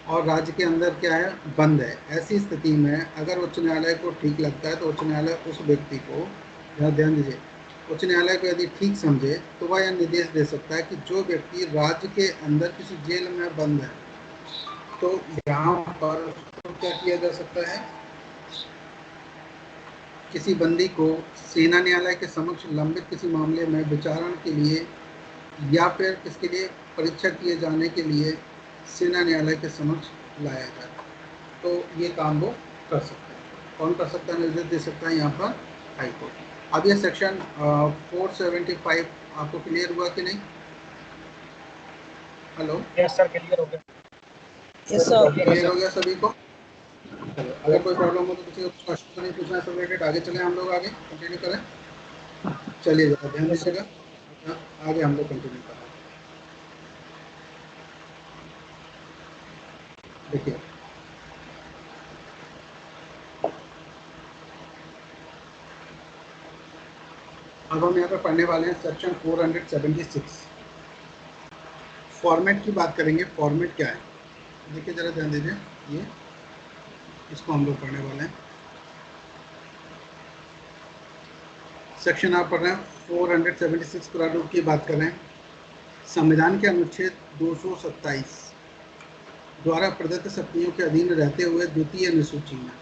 और राज्य के अंदर क्या है, बंद है, ऐसी स्थिति में अगर उच्च न्यायालय को ठीक लगता है तो उच्च न्यायालय उस व्यक्ति को, ध्यान दीजिए, उच्च न्यायालय को यदि ठीक समझे तो वह यह निर्देश दे सकता है कि जो व्यक्ति राज्य के अंदर किसी जेल में बंद है, तो यहाँ पर उसको क्या किया जा सकता है, किसी बंदी को सेना न्यायालय के समक्ष लंबित किसी मामले में विचारण के लिए या फिर किसके लिए, परीक्षा किए जाने के लिए सेना न्यायालय के समक्ष लाया जाए। तो ये काम वो कर सकते हैं। कौन कर सकता है, निर्देश दे सकता है यहाँ पर हाई कोर्ट। अब ये सेक्शन 475 आपको क्लियर हुआ कि नहीं। हेलो, यस सर, क्लियर हो गया। यस सर, क्लियर हो गया सभी को। चलो, अगर कोई प्रॉब्लम हो तो किसी को क्वेश्चन तो नहीं पूछना है रिलेटेड, आगे चले हम लोग, आगे कंटिन्यू करें। चलिए जरा ध्यान Yes, sir. दीजिएगा, आगे हम लोग कंटिन्यू करें। देखिए अब हम यहाँ पर पढ़ने वाले हैं सेक्शन 476, फॉर्मेट की बात करेंगे। फॉर्मेट क्या है, देखिए जरा ध्यान दीजिए, ये इसको हम लोग पढ़ने वाले हैं। सेक्शन आप पढ़ रहे हैं 476 प्रारूप की बात कर रहे हैं। संविधान के अनुच्छेद 227 द्वारा प्रदत्त शक्तियों के अधीन रहते हुए द्वितीय अनुसूची में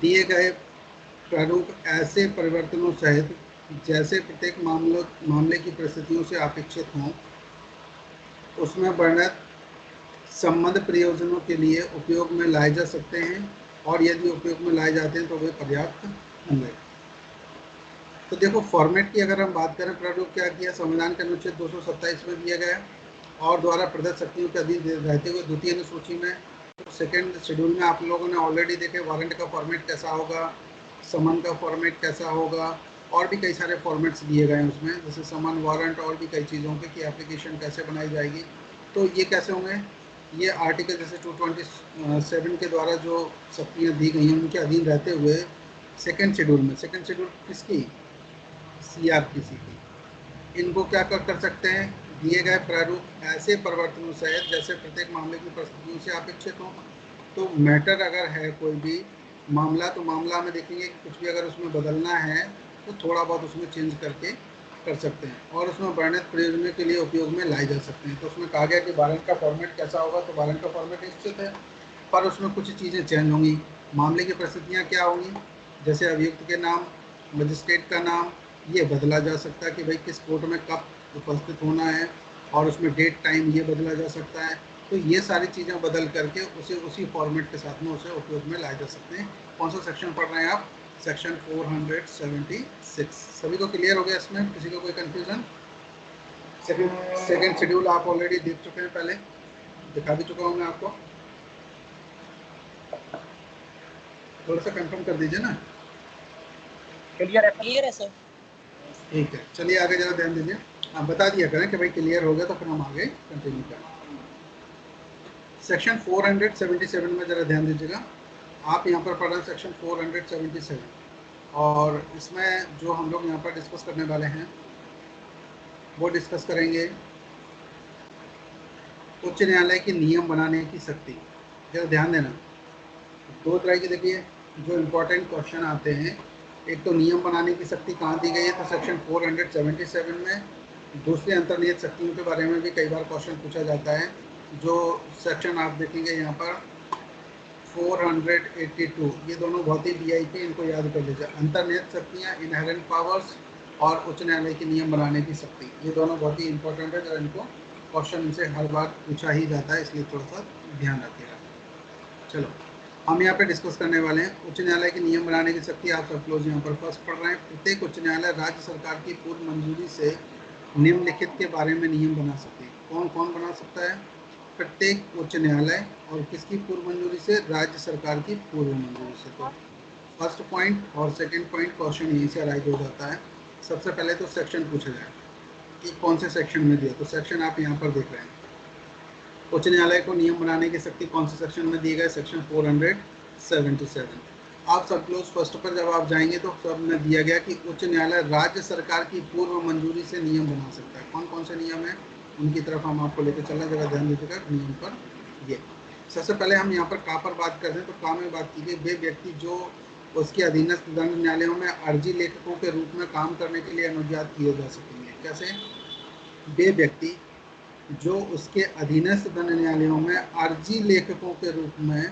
दिए गए प्रारूप ऐसे परिवर्तनों सहित जैसे प्रत्येक मामले की परिस्थितियों से अपेक्षित हों, उसमें वर्णित संबंध प्रयोजनों के लिए उपयोग में लाए जा सकते हैं, और यदि उपयोग में लाए जाते हैं तो वे पर्याप्त होंगे। तो देखो फॉर्मेट की अगर हम बात करें, प्रारूप क्या किया, संविधान के अनुच्छेद 227 में दिया गया और द्वारा प्रदत्त शक्तियों के अधीन रहते हुए द्वितीय अनुसूची में। तो सेकेंड शेड्यूल में आप लोगों ने ऑलरेडी देखे वारंट का फॉर्मेट कैसा होगा, समन का फॉर्मेट कैसा होगा, और भी कई सारे फॉर्मेट्स दिए गए हैं उसमें, जैसे समन, वारंट और भी कई चीज़ों के कि एप्लीकेशन कैसे बनाई जाएगी। तो ये कैसे होंगे, ये आर्टिकल जैसे 227 के द्वारा जो शक्तियाँ दी गई हैं उनके अधीन रहते हुए सेकेंड शेड्यूल में, सेकेंड शेड्यूल किसकी, CRPC की, इनको क्या कर सकते हैं, दिए गए प्रारूप ऐसे परिवर्तनों सहित जैसे प्रत्येक मामले की परिस्थितियों से अपेक्षित हो। तो मैटर अगर है कोई भी मामला, तो मामला में देखेंगे कुछ भी अगर उसमें बदलना है तो थोड़ा बहुत उसमें चेंज करके कर सकते हैं, और उसमें वर्णित प्रयोजनों के लिए उपयोग में लाए जा सकते हैं। तो उसमें कहा गया कि वारंट का फॉर्मेट कैसा होगा, तो वारंट का फॉर्मेट निश्चित है, पर उसमें कुछ चीज़ें चेंज होंगी। मामले की परिस्थितियाँ क्या होंगी, जैसे अभियुक्त के नाम, मजिस्ट्रेट का नाम, ये बदला जा सकता है कि भाई किस कोर्ट में कब उपस्थित होना है, और उसमें डेट टाइम ये बदला जा सकता है। तो ये सारी चीज़ें बदल करके उसे उसी फॉर्मेट के साथ में उसे उपयोग में लाए जा सकते हैं। कौन सा सेक्शन पढ़ रहे हैं आप, सेक्शन 476। सभी को क्लियर हो गया इसमें, किसी को कोई कंफ्यूजन? सेकेंड शेड्यूल आप ऑलरेडी देख चुके हैं, पहले दिखा भी चुका हूँ मैं आपको, थोड़ा सा कंफर्म कर दीजिए ना। क्लियर है सर। ठीक है, चलिए आगे जरा ध्यान दीजिए, आप बता दिया करें कि भाई क्लियर हो गया, तो फिर हम आगे कंटिन्यू करें। सेक्शन 477 में जरा ध्यान दीजिएगा, आप यहाँ पर पढ़ रहे हैं सेक्शन 477, और इसमें जो हम लोग यहाँ पर डिस्कस करने वाले हैं वो डिस्कस करेंगे उच्च न्यायालय के नियम बनाने की शक्ति। जरा ध्यान देना, दो तरह की देखिए जो इम्पोर्टेंट क्वेश्चन आते हैं, एक तो नियम बनाने की शक्ति कहाँ दी गई है, तो सेक्शन 477 में। दूसरे अंतर्निहित शक्तियों के बारे में भी कई बार क्वेश्चन पूछा जाता है, जो सेक्शन आप देखेंगे यहाँ पर 482, ये दोनों बहुत ही VIP, इनको याद कर लीजिए। अंतर्निहित शक्तियाँ, इनहेरेंट पावर्स, और उच्च न्यायालय के नियम बनाने की शक्ति, ये दोनों बहुत ही इंपॉर्टेंट है, जो इनको क्वेश्चन इनसे हर बार पूछा ही जाता है, इसलिए थोड़ा सा ध्यान रखिएगा। चलो हम यहाँ पे डिस्कस करने वाले हैं उच्च न्यायालय के नियम बनाने की शक्ति। आप सब क्लोज यहाँ पर फर्स्ट पढ़ रहे हैं, प्रत्येक उच्च न्यायालय राज्य सरकार की पूर्व मंजूरी से निम्नलिखित के बारे में नियम बना सकते हैं। कौन कौन बना सकता है, प्रत्येक उच्च न्यायालय, और किसकी पूर्व मंजूरी से, राज्य सरकार की पूर्व मंजूरी से। तो फर्स्ट पॉइंट और सेकंड पॉइंट क्वेश्चन यहीं से अराइज हो जाता है। सबसे पहले तो सेक्शन पूछा जाए कि कौन से सेक्शन में दिया, तो सेक्शन आप यहाँ पर देख रहे हैं, उच्च न्यायालय को नियम बनाने की शक्ति कौन से सेक्शन में दी गई, सेक्शन 477। आप सब क्लोज फर्स्ट पर जब आप जाएंगे तो सब में दिया गया कि उच्च न्यायालय राज्य सरकार की पूर्व मंजूरी से नियम बना सकता है। कौन कौन से नियम है, उनकी तरफ हम आपको लेकर चलना, जगह ध्यान दीजिएगा नियम पर। ये सबसे पहले हम यहाँ पर का पर बात करते हैं, तो का में बात की गई वे व्यक्ति जो उसके अधीनस्थ दंड न्यायालयों में अर्जी लेखकों के रूप में काम करने के लिए अनुज्ञात किए जा सकेंगे। कैसे, वे व्यक्ति जो उसके अधीनस्थ दंड न्यायालयों में अर्जी लेखकों के रूप में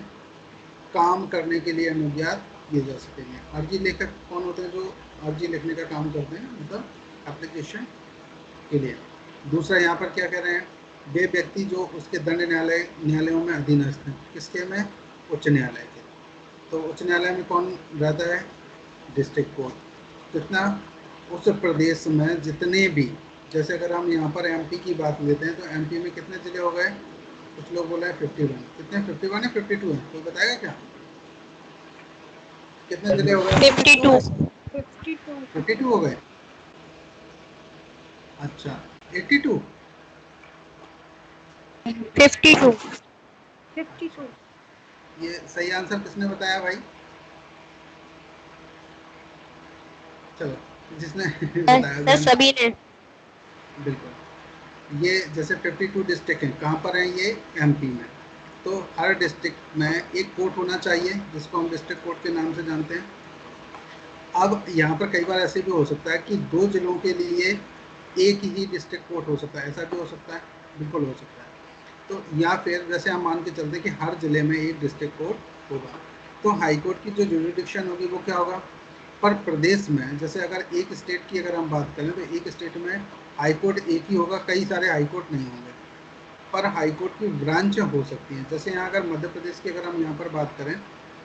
काम करने के लिए अनुज्ञात किए जा सकेंगे। अर्जी लेखक कौन होते हैं, जो अर्जी लिखने का काम करते हैं, मतलब एप्लीकेशन के लिए। दूसरा यहाँ पर क्या कह रहे हैं, वे व्यक्ति जो उसके दंड न्यायालयों में अधीनस्थ हैं, किसके में, उच्च न्यायालय के। तो उच्च न्यायालय में कौन रहता है, डिस्ट्रिक्ट कोर्ट। कितना, उस प्रदेश में जितने भी, जैसे अगर हम यहाँ पर MP की बात लेते हैं तो MP में कितने जिले हो गए, कुछ लोग बोला है 51। कितने 51 है 52 है, कोई बताएगा क्या कितने जिले हो गए? 52 52 हो गए। अच्छा 82। 52 ये सही आंसर किसने बताया भाई? चलो जिसने बताया सर ध्यान। सभी ने। बिल्कुल। ये जैसे 52 डिस्ट्रिक्ट हैं, कहाँ पर हैं ये? एमपी में। तो हर डिस्ट्रिक्ट में एक कोर्ट होना चाहिए जिसको हम डिस्ट्रिक्ट कोर्ट के नाम से जानते हैं। अब यहाँ पर कई बार ऐसे भी हो सकता है कि 2 जिलों के लिए एक ही डिस्ट्रिक्ट कोर्ट हो सकता है, ऐसा भी हो सकता है, बिल्कुल हो सकता है। तो या फिर जैसे हम मान के चलते हैं कि हर जिले में एक डिस्ट्रिक्ट कोर्ट होगा, तो हाई कोर्ट की जो जुरिडिक्शन होगी वो क्या होगा? पर प्रदेश में, जैसे अगर एक स्टेट की अगर हम बात करें तो एक स्टेट में हाई कोर्ट एक ही होगा, कई सारे हाई कोर्ट नहीं होंगे, पर हाई कोर्ट की ब्रांच हो सकती हैं। जैसे यहाँ अगर मध्य प्रदेश की अगर हम यहाँ पर बात करें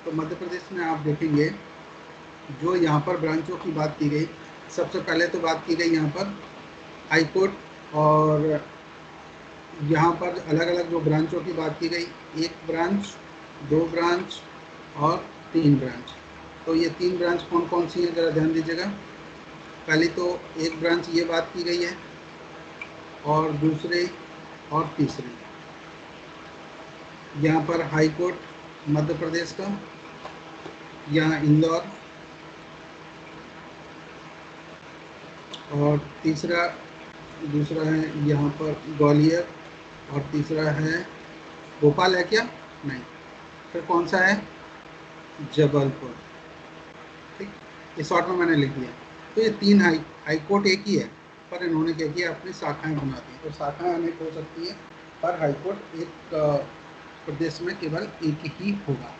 तो मध्य प्रदेश में आप देखेंगे जो यहाँ पर ब्रांचों की बात की गई, सबसे पहले तो बात की गई यहाँ पर हाई कोर्ट, और यहाँ पर अलग अलग जो ब्रांचों की बात की गई, 1 ब्रांच, 2 ब्रांच और 3 ब्रांच। तो ये 3 ब्रांच कौन कौन सी हैं ज़रा ध्यान दीजिएगा। पहली तो 1 ब्रांच ये बात की गई है, और दूसरे और तीसरे यहाँ पर हाई कोर्ट मध्य प्रदेश का, यहाँ इंदौर, और दूसरा है यहाँ पर ग्वालियर, और तीसरा है भोपाल है क्या? नहीं। फिर कौन सा है? जबलपुर। ठीक, ये शॉर्ट में मैंने लिख दिया। तो ये 3 हाई कोर्ट एक ही है, पर इन्होंने क्या किया, अपनी शाखाएं बना दी। तो शाखाएं अनेक हो सकती है, पर हाई कोर्ट एक प्रदेश में केवल एक ही होगा।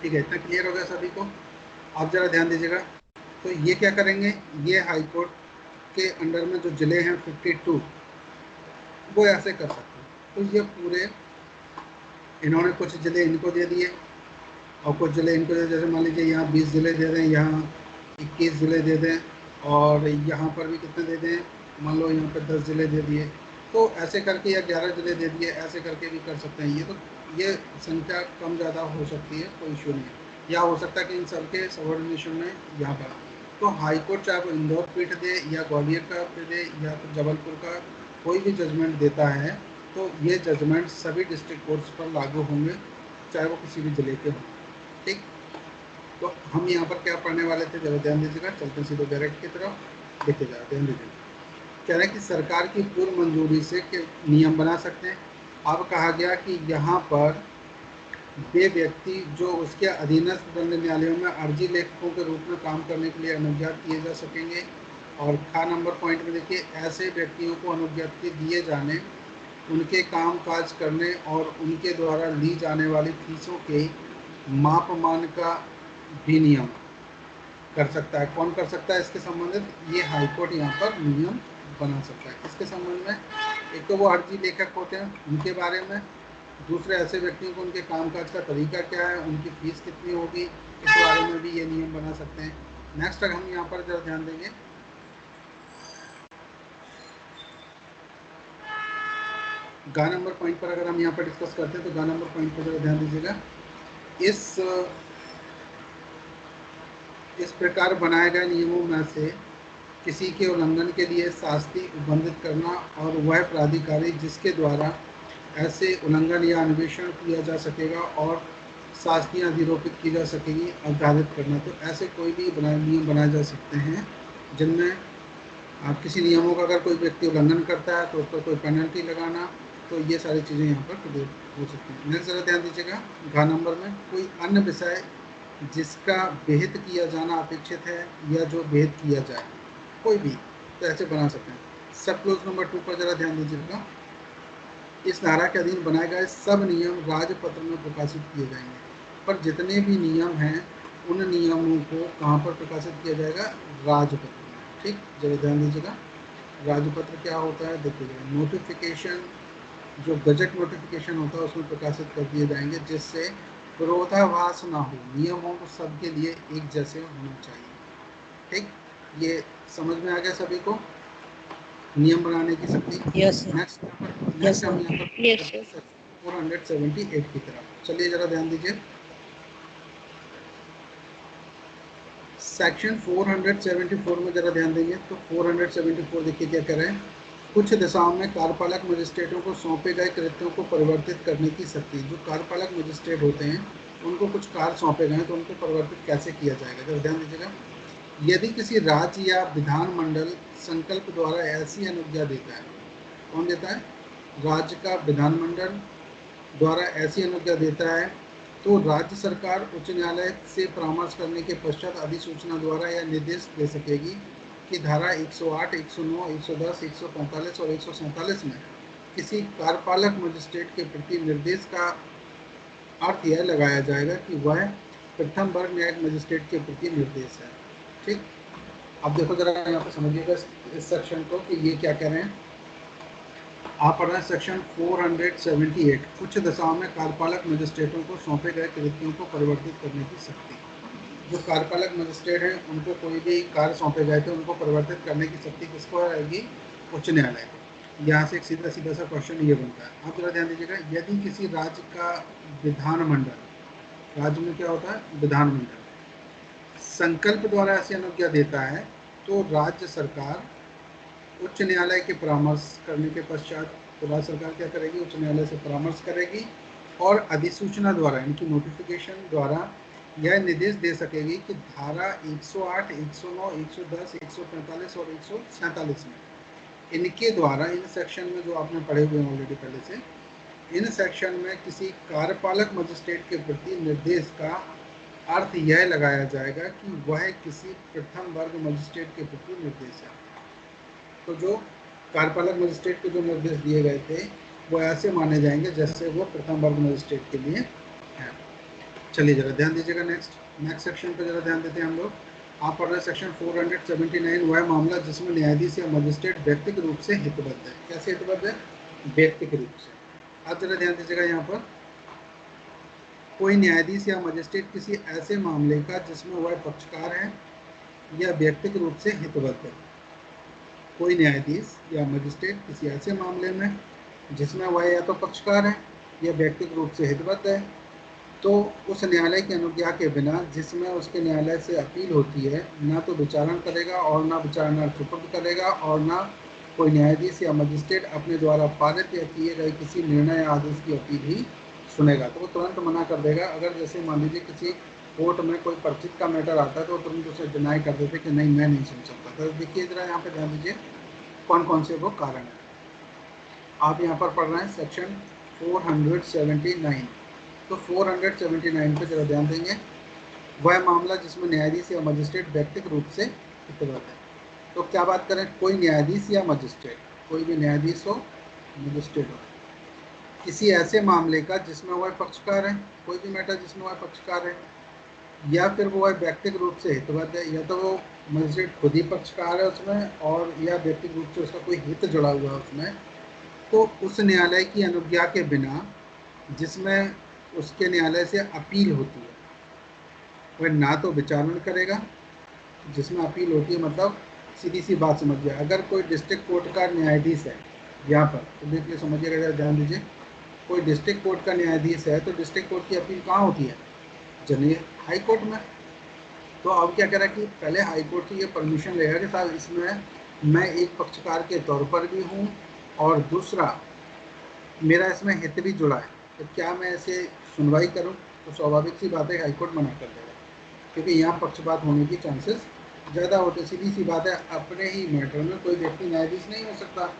ठीक है, इतना क्लियर हो गया सभी को? आप जरा ध्यान दीजिएगा। तो ये क्या करेंगे, ये हाई कोर्ट के अंडर में जो जिले हैं 52, वो ऐसे कर सकते हैं। तो ये पूरे इन्होंने कुछ जिले इनको दे दिए और कुछ जिले इनको दे, जैसे मान लीजिए यहाँ 20 जिले दे दें, यहाँ 21 जिले दे दें, और यहाँ पर भी कितने दे दें, मान लो यहाँ पर 10 जिले दे दिए, तो ऐसे करके, या 11 जिले दे दिए, ऐसे करके भी कर सकते हैं। ये संख्या कम ज़्यादा हो सकती है, कोई इशू नहीं है। या हो सकता है कि इन सबके सबऑर्डिनेशन में यहाँ पर, तो हाई कोर्ट चाहे वो इंदौर पीठ दे या ग्वालियर का दे या फिर जबलपुर का कोई भी जजमेंट देता है, तो ये जजमेंट सभी डिस्ट्रिक्ट कोर्ट्स पर लागू होंगे, चाहे वो किसी भी जिले के हों। ठीक, तो हम यहाँ पर क्या पढ़ने वाले थे, जरा ध्यान दीजिएगा। चलते सीधे डायरेक्ट की तरफ, लिखे जाए, ध्यान दीजिएगा। कह रहे हैं कि सरकार की पूर्व मंजूरी से नियम बना सकते हैं। अब कहा गया कि यहाँ पर वे व्यक्ति जो उसके अधीनस्थ दंड न्यायालयों में अर्जी लेखकों के रूप में काम करने के लिए अनुज्ञात किए जा सकेंगे। और खा नंबर पॉइंट में देखिए, ऐसे व्यक्तियों को अनुज्ञप्ति दिए जाने, उनके काम काज करने और उनके द्वारा ली जाने वाली फीसों के मापमान का भी नियम कर सकता है। कौन कर सकता है इसके संबंधित? ये हाईकोर्ट यहाँ पर नियम बना सकता है। इसके संबंध में एक तो वो अर्जी लेखक होते हैं, उनके बारे में, दूसरे ऐसे व्यक्तियों को उनके कामकाज का तरीका क्या है, उनकी फीस कितनी होगी, इस बारे में भी ये नियम बना सकते हैं। नेक्स्ट अगर हम यहाँ पर जरा ध्यान देंगे, गा नंबर पॉइंट पर अगर हम यहाँ पर डिस्कस करते हैं, तो गा नंबर पॉइंट पर जरा ध्यान दीजिएगा। इस प्रकार बनाए गए नियमों में से किसी के उल्लंघन के लिए शास्ति उल्लंघित करना, और वह प्राधिकारी जिसके द्वारा ऐसे उल्लंघन या अन्वेषण किया जा सकेगा और शास्तियाँ अधिरोपित की जा सकेंगी, निर्धारित करना। तो ऐसे कोई भी नियम बनाए जा सकते हैं जिनमें आप किसी नियमों का अगर कोई व्यक्ति उल्लंघन करता है तो उस पर कोई पेनल्टी लगाना, तो ये सारी चीज़ें यहाँ पर हो सकती हैं। नेक्स्ट ज़रा ध्यान दीजिएगा, घ नंबर में कोई अन्य विषय जिसका विहित किया जाना अपेक्षित है या जो विहित किया जाए, कोई भी, तो ऐसे बना सकते हैं। सब क्लोज नंबर 2 पर जरा ध्यान दीजिएगा। इस धारा के अधीन बनाए गए सब नियम राजपत्र में प्रकाशित किए जाएंगे। पर जितने भी नियम हैं उन नियमों को कहाँ पर प्रकाशित किया जाएगा? राजपत्र में। ठीक, जरा ध्यान दीजिएगा। राजपत्र क्या होता है देखिएगा, नोटिफिकेशन, जो गजट नोटिफिकेशन होता है उसमें प्रकाशित कर दिए जाएंगे, जिससे विरोधाभास ना हो, नियमों को सबके लिए एक जैसे होना चाहिए। ठीक, ये समझ में आ गया सभी को, नियम बनाने की शक्ति। Yes sir. नेक्स्ट यस हम सर। यहाँ पर यस सर। 478 की तरफ। चलिए जरा ध्यान दीजिए, सेक्शन 474 में जरा ध्यान देंगे तो 474 देखिए क्या कह रहे हैं, कुछ दिशाओं में कार्यपालक मजिस्ट्रेटों को सौंपे गए कृत्यों को परिवर्तित करने की शक्ति। जो कार्यपालक मजिस्ट्रेट होते हैं उनको कुछ कार्य सौंपे गए हैं, तो उनको परिवर्तित कैसे किया जाएगा, जरा ध्यान दीजिएगा। यदि किसी राज्य या विधानमंडल संकल्प द्वारा ऐसी अनुज्ञा देता है, कौन देता है, राज्य का विधानमंडल द्वारा ऐसी अनुज्ञा देता है, तो राज्य सरकार उच्च न्यायालय से परामर्श करने के पश्चात अधिसूचना द्वारा यह निर्देश दे सकेगी कि धारा 108, 109, 110, 145 और 147 में किसी कार्यपालक मजिस्ट्रेट के प्रति निर्देश का अर्थ यह लगाया जाएगा कि वह प्रथम वर्ग न्यायिक मजिस्ट्रेट के प्रति निर्देश है। ठीक, अब देखो जरा यहाँ पर समझिएगा इस सेक्शन को कि ये क्या कह रहे हैं। आप पढ़ रहे हैं सेक्शन 478, कुछ दशाओं में कार्यपालक मजिस्ट्रेटों को सौंपे गए कृत्यों को परिवर्तित करने की शक्ति। जो कार्यपालक मजिस्ट्रेट हैं उनको कोई भी कार्य सौंपे गए थे उनको परिवर्तित करने की शक्ति किसको आएगी, उच्च न्यायालय को। यहाँ से एक सीधा सीधा सा क्वेश्चन ये बनता है, आप जरा ध्यान दीजिएगा। यदि किसी राज्य का विधानमंडल, राज्य में क्या होता है, विधानमंडल संकल्प द्वारा ऐसी अनुज्ञा देता है, तो राज्य सरकार उच्च न्यायालय के परामर्श करने के पश्चात, तो राज्य सरकार क्या करेगी, उच्च न्यायालय से परामर्श करेगी और अधिसूचना द्वारा इनकी नोटिफिकेशन द्वारा यह निर्देश दे सकेगी कि धारा 108, 109, 110, 145 और 147 में इनके द्वारा, इन सेक्शन में जो आपने पढ़े हुए हैं ऑलरेडी पहले से, इन सेक्शन में किसी कार्यपालक मजिस्ट्रेट के प्रति निर्देश का अर्थ यह लगाया जाएगा कि वह किसी प्रथम वर्ग मजिस्ट्रेट के प्रति निर्देश है। तो जो कार्यपालक मजिस्ट्रेट को जो निर्देश दिए गए थे वो ऐसे माने जाएंगे जैसे वो प्रथम वर्ग मजिस्ट्रेट के लिए है। चलिए जरा ध्यान दीजिएगा, नेक्स्ट सेक्शन पर जरा ध्यान देते हैं हम लोग। आप पढ़ रहे हैं सेक्शन 479, वह मामला जिसमें न्यायाधीश या मजिस्ट्रेट व्यक्तिगत रूप से हितबद्ध है। कैसे हितबद्ध है, व्यक्तिगत रूप से। आप जरा ध्यान दीजिएगा, यहाँ पर कोई न्यायाधीश या मजिस्ट्रेट किसी ऐसे मामले का जिसमें वह पक्षकार है या व्यक्तिगत रूप से हितबद्ध है। कोई न्यायाधीश या मजिस्ट्रेट किसी ऐसे मामले में जिसमें वह या तो पक्षकार है या व्यक्तिगत रूप से हितबद्ध है, तो उस न्यायालय की अनुज्ञा के बिना जिसमें उसके न्यायालय से अपील होती है, ना तो विचारण करेगा और ना विचारणा सुपुर्द करेगा और ना कोई न्यायाधीश या मजिस्ट्रेट अपने द्वारा पारित या किए गए किसी निर्णय या आदेश की अपील ही सुनेगा। तो वो तुरंत मना कर देगा। अगर जैसे मान लीजिए किसी कोर्ट में कोई परिचित का मैटर आता है तो तुरंत उसे डिनाई कर देते कि नहीं, मैं नहीं सुन सकता। तो देखिए जरा यहाँ पे ध्यान दीजिए कौन कौन से वो कारण है। आप यहाँ पर पढ़ रहे हैं सेक्शन 479, तो 479 पे जरा ध्यान देंगे। वह मामला जिसमें न्यायाधीश या मजिस्ट्रेट व्यक्तिगत रूप से हितबद्ध है। तो क्या बात करें, कोई न्यायाधीश या मजिस्ट्रेट, कोई भी न्यायाधीश हो मजिस्ट्रेट हो, किसी ऐसे मामले का जिसमें वह पक्षकार है, कोई भी मैटर जिसमें वह पक्षकार है, या फिर वो व्यक्तिगत रूप से हितबद्ध है, या तो वो मजिस्ट्रेट खुद ही पक्षकार है उसमें और या व्यक्तिगत रूप से उसका कोई हित जुड़ा हुआ है उसमें, तो उस न्यायालय की अनुज्ञा के बिना जिसमें उसके न्यायालय से अपील होती है, वह ना तो विचारण करेगा। जिसमें अपील होती है मतलब सीधी सी बात समझिए, अगर कोई डिस्ट्रिक्ट कोर्ट का न्यायाधीश है यहाँ पर, तो देखिए समझिएगा, ध्यान दीजिए, कोई डिस्ट्रिक्ट कोर्ट का न्यायाधीश है तो डिस्ट्रिक्ट कोर्ट की अपील कहाँ होती है, जनरली हाई कोर्ट में। तो अब क्या कह रहा है कि पहले हाई कोर्ट की ये परमिशन लेगा कि साहब इसमें मैं एक पक्षकार के तौर पर भी हूँ और दूसरा मेरा इसमें हित भी जुड़ा है, तो क्या मैं इसे सुनवाई करूँ। तो स्वाभाविक सी बात है हाई कोर्ट मना कर देगा, क्योंकि यहाँ पक्षपात होने की चांसेस ज़्यादा होते। सीधी सी बात है, अपने ही मैटर में कोई व्यक्ति न्यायाधीश नहीं हो सकता।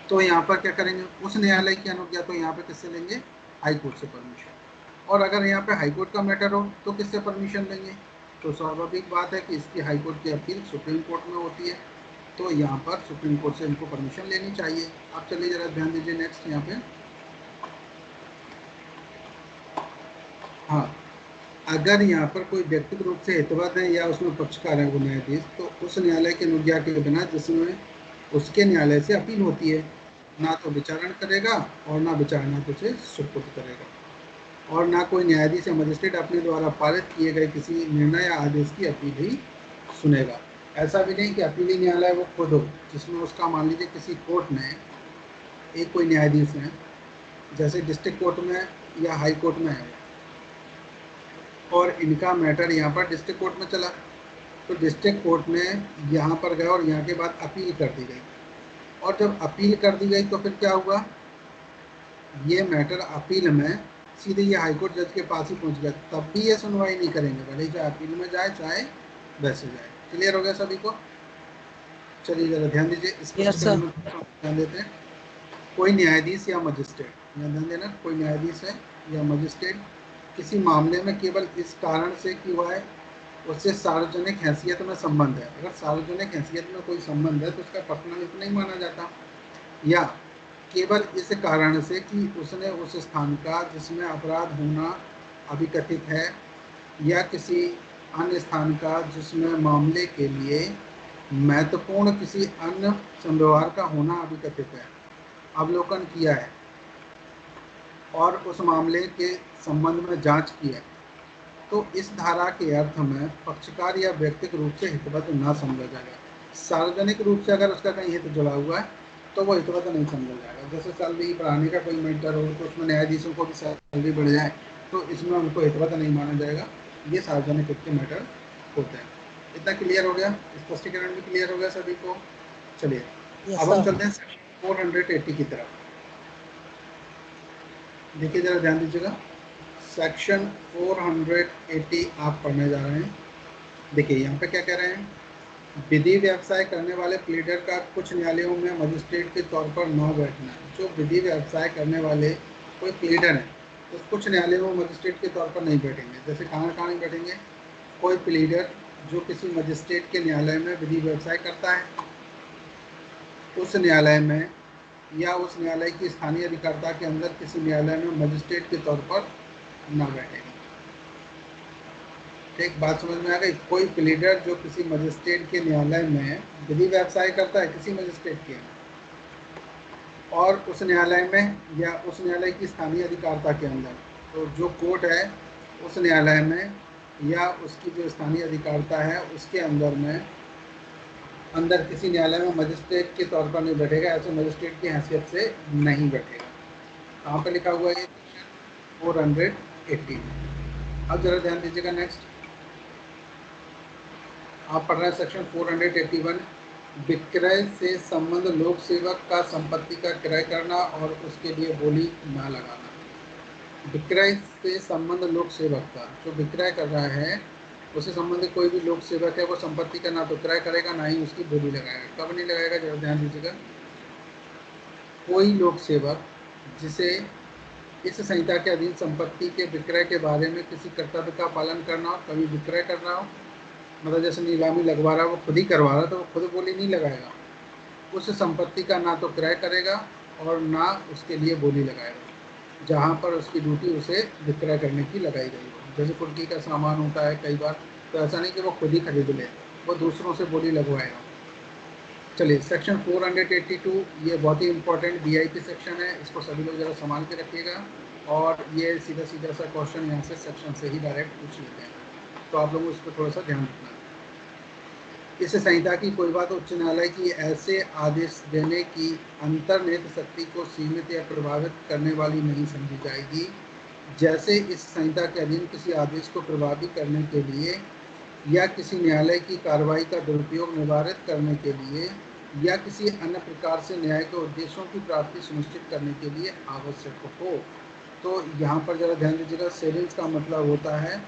तो यहाँ पर क्या करेंगे, उस न्यायालय की अनुज्ञा तो यहाँ पे किससे लेंगे, हाई कोर्ट से परमिशन। और अगर यहाँ पे हाई कोर्ट का मैटर हो तो किससे परमिशन लेंगे, तो स्वाभाविक बात है कि इसकी हाई कोर्ट की अपील सुप्रीम कोर्ट में होती है, तो यहाँ पर सुप्रीम कोर्ट से इनको परमिशन लेनी चाहिए। आप चलिए जरा ध्यान दीजिए नेक्स्ट यहाँ पे। हाँ, अगर यहाँ पर कोई व्यक्तिगत रूप से हितबद्ध है या उसमें पक्षकार है वो न्यायाधीश, तो उस न्यायालय की अनुज्ञा के बिना जिसमें उसके न्यायालय से अपील होती है, ना तो विचारण करेगा और ना विचारणा को से सुपुर्द करेगा, और ना कोई न्यायाधीश या मजिस्ट्रेट अपने द्वारा पारित किए गए किसी निर्णय या आदेश की अपील ही सुनेगा। ऐसा भी नहीं कि अपीली न्यायालय वो खुद हो, जिसमें उसका मान लीजिए किसी कोर्ट ने एक कोई न्यायाधीश है जैसे डिस्ट्रिक्ट कोर्ट में या हाई कोर्ट में है, और इनका मैटर यहाँ पर डिस्ट्रिक्ट कोर्ट में चला, तो डिस्ट्रिक्ट कोर्ट में यहाँ पर गया और यहाँ के बाद अपील कर दी गई, और जब अपील कर दी गई तो फिर क्या हुआ, ये मैटर अपील में सीधे ये हाईकोर्ट जज के पास ही पहुँच गया, तब भी ये सुनवाई नहीं करेंगे, भले चाहे अपील में जाए चाहे वैसे जाए। क्लियर हो गया सभी को? चलिए जरा ध्यान दीजिए, Yes, sir. ध्यान देते हैं। कोई न्यायाधीश या मजिस्ट्रेट, ध्यान देना, कोई न्यायाधीश है या मजिस्ट्रेट किसी मामले में केवल इस कारण से कि वह है उससे सार्वजनिक हैसियत में संबंध है, अगर सार्वजनिक हैसियत में कोई संबंध है तो उसका पर्सनल हित नहीं माना जाता, या केवल इस कारण से कि उसने उस स्थान का जिसमें अपराध होना अभिकथित है या किसी अन्य स्थान का जिसमें मामले के लिए महत्वपूर्ण किसी अन्य संव्यवहार का होना अभिकथित है, अवलोकन किया है और उस मामले के संबंध में जांच की है, तो इस धारा के अर्थ में पक्षकार या व्यक्तिगत रूप से हितबद्ध ना समझा जाएगा। सार्वजनिक रूप से अगर उसका कहीं हित जुड़ा हुआ है तो वो हितबद्ध नहीं समझा जाएगा। जैसे सैलरी बढ़ाने का कोई मैटर हो तो उसमें न्यायाधीशों को भी सैलरी बढ़ जाए तो इसमें उनको हितबद्ध नहीं माना जाएगा, ये सार्वजनिक हित के मैटर होते हैं। इतना क्लियर हो गया? स्पष्टीकरण भी क्लियर हो गया सभी को? चलिए Yes, अब हम sir. चलते हैं 480 की तरफ। देखिए जरा ध्यान दीजिएगा, सेक्शन 480 आप पढ़ने जा रहे हैं। देखिए यहाँ पे क्या कह रहे हैं, विधि व्यवसाय करने वाले प्लीडर का कुछ न्यायालयों में मजिस्ट्रेट के तौर पर न बैठना। जो विधि व्यवसाय करने वाले कोई प्लीडर है तो कुछ न्यायालयों में मजिस्ट्रेट के तौर पर नहीं बैठेंगे। जैसे कहाँ कहाँ नहीं बैठेंगे, कोई प्लीडर जो किसी मजिस्ट्रेट के न्यायालय में विधि व्यवसाय करता है उस न्यायालय में या उस न्यायालय की स्थानीय अधिकारिता के अंदर किसी न्यायालय में मजिस्ट्रेट के तौर पर न बैठेगा। एक बात समझ में आ गई? कोई प्लीडर जो किसी मजिस्ट्रेट के न्यायालय में विधि व्यवसाय करता है किसी मजिस्ट्रेट के, और उस न्यायालय में या उस न्यायालय की स्थानीय अधिकारिता के अंदर, तो जो कोर्ट है उस न्यायालय में या उसकी जो स्थानीय अधिकारिता है उसके अंदर किसी न्यायालय में मजिस्ट्रेट के तौर पर नहीं बैठेगा, ऐसे मजिस्ट्रेट की हैसियत से नहीं बैठेगा। कहाँ पे लिखा हुआ है? 480। अब जरा ध्यान दीजिएगा, नेक्स्ट आप पढ़ रहे हैं सेक्शन 481, विक्रय से संबंध लोक सेवक का संपत्ति का क्रय करना और उसके लिए बोली ना लगाना। विक्रय से संबंध लोक सेवक का, जो विक्रय कर रहा है उससे संबंधित कोई भी लोक सेवक है वो संपत्ति का ना तो क्रय करेगा ना ही उसकी बोली लगाएगा। कब नहीं लगाएगा? जरा ध्यान दीजिएगा, कोई लोक सेवक जिसे इस संहिता के अधीन संपत्ति के विक्रय के बारे में किसी कर्तव्य का पालन करना हो, कभी विक्रय कर रहा हो, मतलब जैसे नीलामी लगवा रहा है वो खुद ही करवा रहा है तो वो खुद बोली नहीं लगाएगा, उस संपत्ति का ना तो क्रय करेगा और ना उसके लिए बोली लगाएगा जहाँ पर उसकी ड्यूटी उसे विक्रय करने की लगाई गई हो। जैसे कुर्की का सामान होता है कई बार, तो ऐसा नहीं कि वो खुद ही खरीद ले, वो दूसरों से बोली लगवाएगा। चलिए सेक्शन 482, ये बहुत ही इंपॉर्टेंट वीआईपी सेक्शन है, इसको सभी लोग ज़रा संभाल के रखिएगा, और ये सीधा सीधा सा क्वेश्चन यहाँ से सेक्शन से ही डायरेक्ट पूछ लेते हैं, तो आप लोगों को इस पर थोड़ा सा ध्यान रखना है। इस संहिता की कोई बात उच्च न्यायालय की ऐसे आदेश देने की अंतर्निहित शक्ति को सीमित या प्रभावित करने वाली नहीं समझी जाएगी, जैसे इस संहिता के अधीन किसी आदेश को प्रभावी करने के लिए या किसी न्यायालय की कार्रवाई का दुरुपयोग निवारित करने के लिए या किसी अन्य प्रकार से न्याय के उद्देश्यों की प्राप्ति सुनिश्चित करने के लिए आवश्यक हो। तो यहाँ पर जरा ध्यान दीजिएगा, सेलिंग्स का मतलब होता है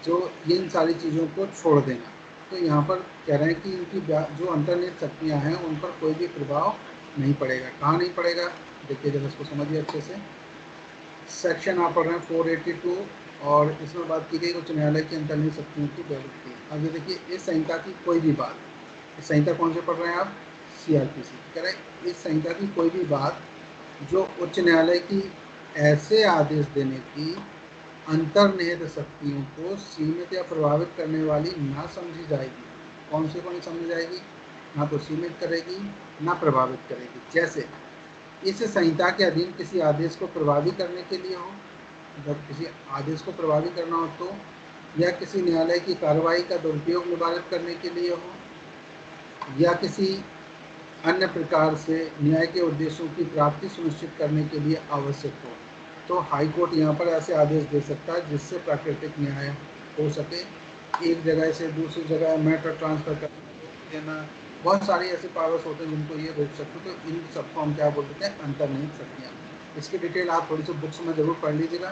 जो इन सारी चीज़ों को छोड़ देना। तो यहाँ पर कह रहे हैं कि इनकी जो अंतर्निहित शक्तियाँ हैं उन पर कोई भी प्रभाव नहीं पड़ेगा। कहाँ नहीं पड़ेगा? देखिए जरा इसको समझिए अच्छे से। सेक्शन आप पढ़ रहे हैं 482, और इसमें बात की गई उच्च न्यायालय की अंतर्निहित शक्तियों की प्रवृत्ति। अब ये देखिए, इस संहिता की कोई भी बात, इस संहिता कौन से पढ़ रहे हैं आप? सीआरपीसी। कह रहे हैं इस संहिता की कोई भी बात जो उच्च न्यायालय की ऐसे आदेश देने की अंतर्निहित शक्तियों को सीमित या प्रभावित करने वाली ना समझी जाएगी। कौन से को नहीं समझी जाएगी? ना तो सीमित करेगी ना प्रभावित करेगी। जैसे इस संहिता के अधीन किसी आदेश को प्रभावी करने के लिए हो, जब किसी आदेश को प्रभावी करना हो तो, या किसी न्यायालय की कार्रवाई का दुरुपयोग निवारित करने के लिए हो, या किसी अन्य प्रकार से न्याय के उद्देश्यों की प्राप्ति सुनिश्चित करने के लिए आवश्यक हो। तो हाई कोर्ट यहाँ पर ऐसे आदेश दे सकता है जिससे प्राकृतिक न्याय हो सके, एक जगह से दूसरी जगह मैटर ट्रांसफर कर देना, बहुत सारी ऐसे पावर्स होते हैं जिनको ये रोक सकते हैं। तो इन सबको हम क्या बोल देते हैं, अंतर्निहित शक्तियाँ। इसकी डिटेल आप थोड़ी सी बुक्स में जरूर पढ़ लीजिएगा,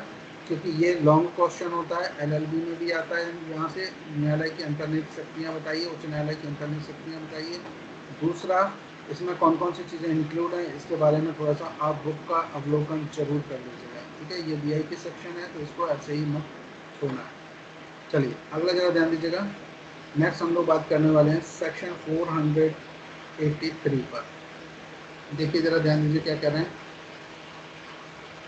क्योंकि ये लॉन्ग क्वेश्चन होता है, LLB में भी आता है। यहाँ से न्यायालय की अंतर्निहित शक्तियाँ बताइए, उच्च न्यायालय की अंतर्निहित शक्तियाँ बताइए। दूसरा, इसमें कौन कौन सी चीज़ें इंक्लूड हैं, इसके बारे में थोड़ा सा आप बुक का अवलोकन जरूर कर लीजिएगा, ठीक है। ये BI की सेक्शन है, तो इसको ऐसे ही मत छोड़ना है। चलिए अगला जगह ध्यान दीजिएगा। नेक्स्ट हम लोग बात करने वाले हैं सेक्शन 483 पर। देखिए जरा ध्यान दीजिए क्या कह रहे हैं।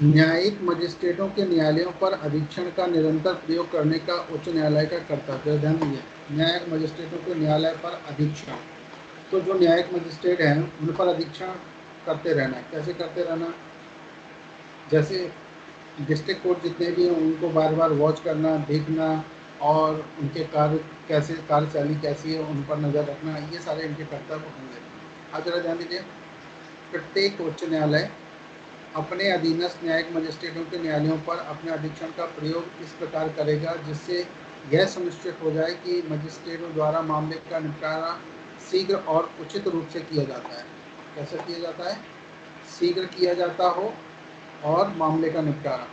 न्यायिक मजिस्ट्रेटों के न्यायालयों पर अधीक्षण का निरंतर प्रयोग करने का उच्च न्यायालय का कर्तव्य। ध्यान दीजिए, न्यायिक मजिस्ट्रेटों के न्यायालय पर अधीक्षण, तो जो न्यायिक मजिस्ट्रेट हैं उन पर अधीक्षण करते रहना है। कैसे करते रहना, जैसे डिस्ट्रिक्ट कोर्ट जितने भी हैं उनको बार बार वॉच करना, देखना, और उनके कार्य कैसे, कार्यशैली कैसी है उन पर नज़र रखना, ये सारे इनके कर्तव्य होंगे। अब जरा ध्यान दीजिए, प्रत्येक उच्च न्यायालय अपने अधीनस्थ न्यायिक मजिस्ट्रेटों के न्यायालयों पर अपने अधीक्षण का प्रयोग इस प्रकार करेगा जिससे यह सुनिश्चित हो जाए कि मजिस्ट्रेटों द्वारा मामले का निपटारा शीघ्र और उचित रूप से किया जाता है। कैसे किया जाता है, शीघ्र किया जाता हो और मामले का निपटारा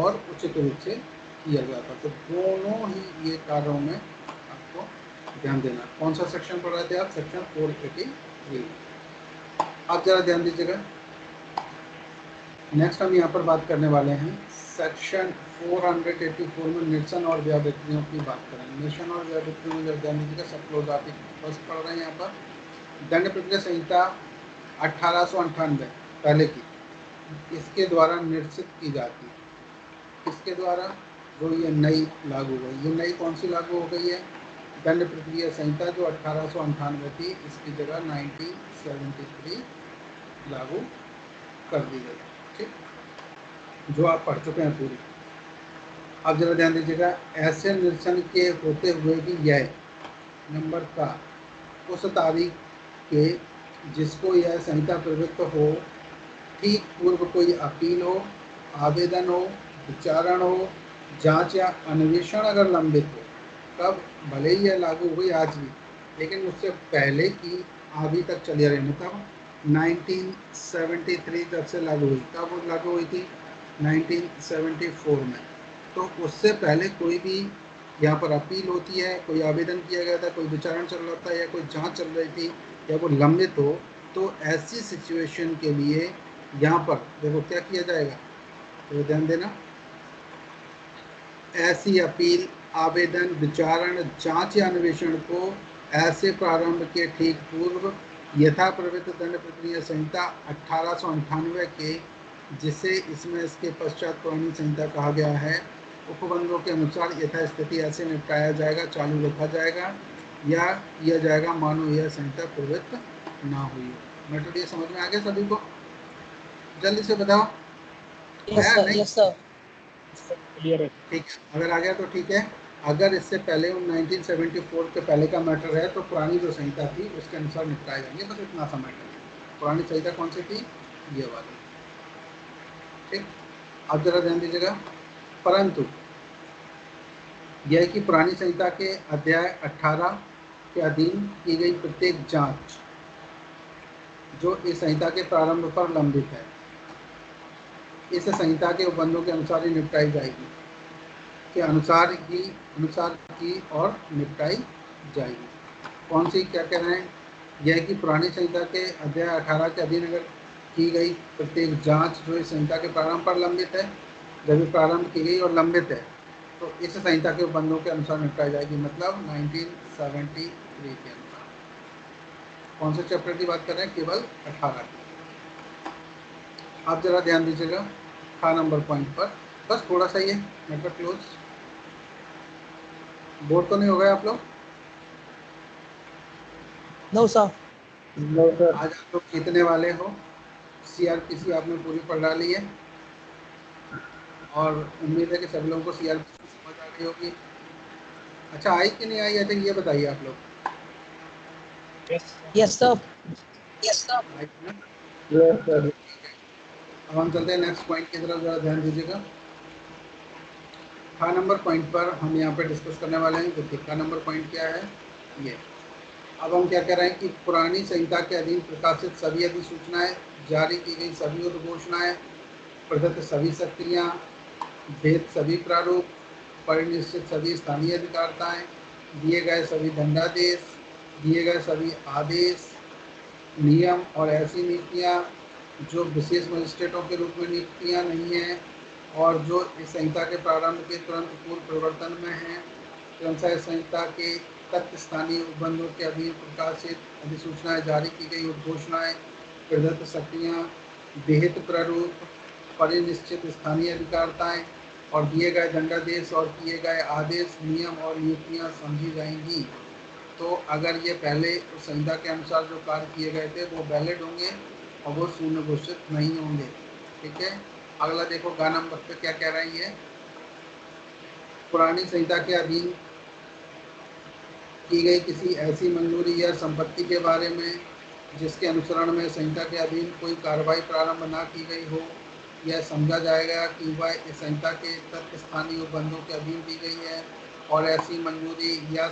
और उचित रूप से किया जाता है। तो दोनों ही ये कार्यों में आपको ध्यान देना। कौन सा सेक्शन पढ़ रहे थे आप, सेक्शन 483। अब जरा ध्यान दीजिएगा, नेक्स्ट हम यहाँ पर बात करने वाले हैं सेक्शन 484 में निरसन और व्यावृत्तियों की बात करें। निरसन और व्यावृत्तियों में जब ध्यान दीजिएगा, सब लोग आप फर्स्ट पढ़ रहे हैं यहाँ पर, दंड प्रक्रिया संहिता 1898 पहले की, इसके द्वारा निरसित की जाती है। इसके द्वारा जो ये नई लागू हुई, ये नई कौन सी लागू हो गई है, दंड प्रक्रिया संहिता जो 1898 थी, इसकी जगह 1973 लागू कर दी गई, ठीक, जो आप पढ़ चुके हैं पूरी। अब जरा ध्यान दीजिएगा, ऐसे निरसन के होते हुए भी यह नंबर का उस तारीख के जिसको यह संहिता प्रवृत्त हो ठीक पूर्व कोई अपील हो, आवेदन हो, विचारण हो, जांच या अन्वेषण अगर लंबित हो, तब भले ही यह लागू हुई आज भी, लेकिन उससे पहले की अभी तक चली रही, मतलब 1973 तक से लागू हुई। कब लागू हुई थी, 1974 में। तो उससे पहले कोई भी यहाँ पर अपील होती है, कोई आवेदन किया गया था, कोई विचारण चल रहा था या कोई जांच चल रही थी या वो लंबित हो, तो ऐसी सिचुएशन के लिए यहाँ पर देखो क्या किया जाएगा, तो ध्यान देना, ऐसी अपील, आवेदन, विचारण, जांच या अन्वेषण को ऐसे प्रारंभ के ठीक पूर्व यथा प्रवृत्त दंड प्रक्रिया संहिता 1898 के, जिसे इसमें इसके पश्चात पुरानी संहिता कहा गया है, उपबंधों के अनुसार यथास्थिति ऐसे निपटाया जाएगा, चालू रखा जाएगा या किया जाएगा मानो यह संहिता प्रवृत्त ना हुई हो। मैटर ये समझ में आ गया सभी को, जल्दी से बताओ। Yes sir, yes sir, clear है। ठीक, अगर आ गया तो ठीक है। अगर इससे पहले 1974 के पहले का मैटर है तो पुरानी जो संहिता थी उसके अनुसार निपटाए जाएंगे, बस इतना सा मैटर है। पुरानी संहिता कौन सी थी, ये वाली, ठीक। अब जरा ध्यान दीजिएगा, परंतु यह कि पुरानी संहिता के अध्याय 18 के अधीन की गई प्रत्येक जांच जो इस संहिता के प्रारंभ पर लंबित है, इस संहिता के उपबंधों के अनुसार ही निपटाई जाएगी, के अनुसार की और निपटाई जाएगी। कौन सी, क्या कह रहे हैं, यह कि पुरानी संहिता के अध्याय 18 के अधीन अगर की गई प्रत्येक जांच जो इस संहिता के प्रारंभ पर लंबित है, जब प्रारंभ की गई और लंबित है, तो इस संहिता के उपबंधों के अनुसार निपटाई जाएगी, मतलब 1973 के अनुसार। कौन से चैप्टर की बात कर रहे हैं, केवल 18 की। आप जरा ध्यान दीजिएगा 18 नंबर पॉइंट पर, बस थोड़ा सा ये मैटर क्लोज। बोर तो नहीं हो गए आप लोग? No sir, no sir. आज आप लोग जीतने वाले हो। CRPC आपने पूरी पढ़ डाली है और उम्मीद है कि सभी लोगों को CRPC समझ आ गई होगी। अच्छा, आई कि नहीं आई, अच्छा ये बताइए आप लोग। Yes sir, yes sir. Right ना? Yes sir. अब हम चलते हैं नेक्स्ट पॉइंट की तरफ, जरा ध्यान दीजिएगा। हाँ नंबर पॉइंट पर हम यहाँ पे डिस्कस करने वाले हैं। देखिए का नंबर पॉइंट क्या है ये। अब हम क्या कह रहे हैं कि पुरानी संहिता के अधीन प्रकाशित सभी अधिसूचनाएं, जारी की गई सभी उद्घोषणाएं, प्रदत्त सभी शक्तियाँ, भेद सभी प्रारूप, परिनिश्चित सभी स्थानीय अधिकारिताएं, दिए गए सभी दंडादेश, दिए गए सभी आदेश, नियम और ऐसी नीतियां जो विशेष मजिस्ट्रेटों के रूप में नीतियां नहीं हैं और जो इस संहिता के प्रारंभ के तुरंत पूर्व प्रवर्तन में हैं, क्रमशः इस संहिता के तत्व स्थानीय उपबंधों के अधीन प्रकाशित अधिसूचनाएं, जारी की गई उद्घोषणाएं, प्रदत्त शक्तियां, विहित प्रारूप, परिनिश्चित स्थानीय अधिकारिताएं और दिए गए दंडादेश और किए गए आदेश, नियम और नीतियां समझी जाएंगी। तो अगर ये पहले उस संहिता के अनुसार जो कार्य किए गए थे वो वैलिड होंगे और वो शून्य घोषित नहीं होंगे। ठीक है, अगला देखो गा नंबर पे क्या कह रही है। पुरानी संहिता के अधीन की गई किसी ऐसी मंजूरी या संपत्ति के बारे में जिसके अनुसरण में संहिता के अधीन कोई कार्रवाई प्रारंभ न की गई हो, यह समझा जाएगा कि वह इस संहिता के तत्व स्थानीय उपबंधों के अधीन दी गई है और ऐसी मंजूरी या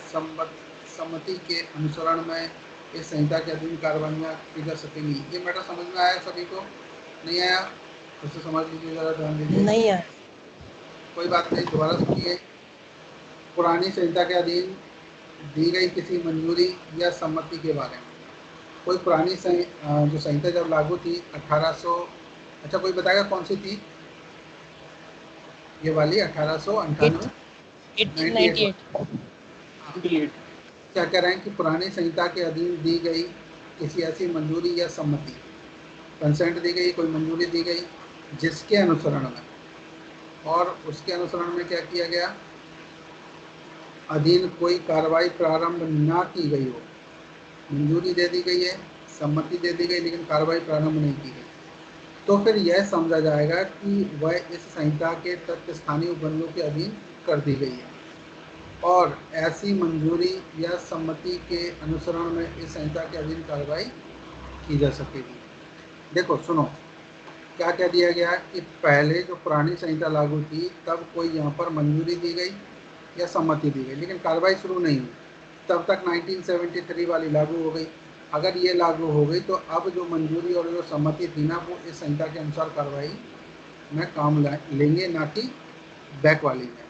सम्मति के अनुसरण में इस संहिता के अधीन कार्रवाइयाँ की जा सकेंगी। ये मैटर समझ में आया सभी को? नहीं आया? उससे समझ लीजिए, ज़रा ध्यान दीजिए। नहीं है। कोई बात नहीं, दोबारा सुनिए। पुरानी संहिता के अधीन दी गई किसी मंजूरी या सम्मति के बारे में, कोई पुरानी जो संहिता जब लागू थी 1800, अच्छा कोई बताएगा कौन सी थी ये वाली 1898? 1898। क्या कह रहे हैं कि पुरानी संहिता के अधीन दी गई किसी ऐसी मंजूरी या सम्मति, कंसेंट दी गई, कोई मंजूरी दी गई जिसके अनुसरण में, और उसके अनुसरण में क्या किया गया, अधीन कोई कार्रवाई प्रारंभ ना की गई हो। मंजूरी दे दी गई है, सम्मति दे दी गई, लेकिन कार्रवाई प्रारंभ नहीं की गई, तो फिर यह समझा जाएगा कि वह इस संहिता के तत्व स्थानीय उपबंधों के अधीन कर दी गई है और ऐसी मंजूरी या सम्मति के अनुसरण में इस संहिता के अधीन कार्रवाई की जा सकेगी। देखो सुनो, क्या कह दिया गया कि पहले जो पुरानी संहिता लागू थी तब कोई यहाँ पर मंजूरी दी गई या सम्मति दी गई, लेकिन कार्रवाई शुरू नहीं हुई, तब तक 1973 वाली लागू हो गई। अगर ये लागू हो गई तो अब जो मंजूरी और जो सम्मति थी ना, वो इस संहिता के अनुसार कार्रवाई में काम लेंगे, ना कि बैक वाली में,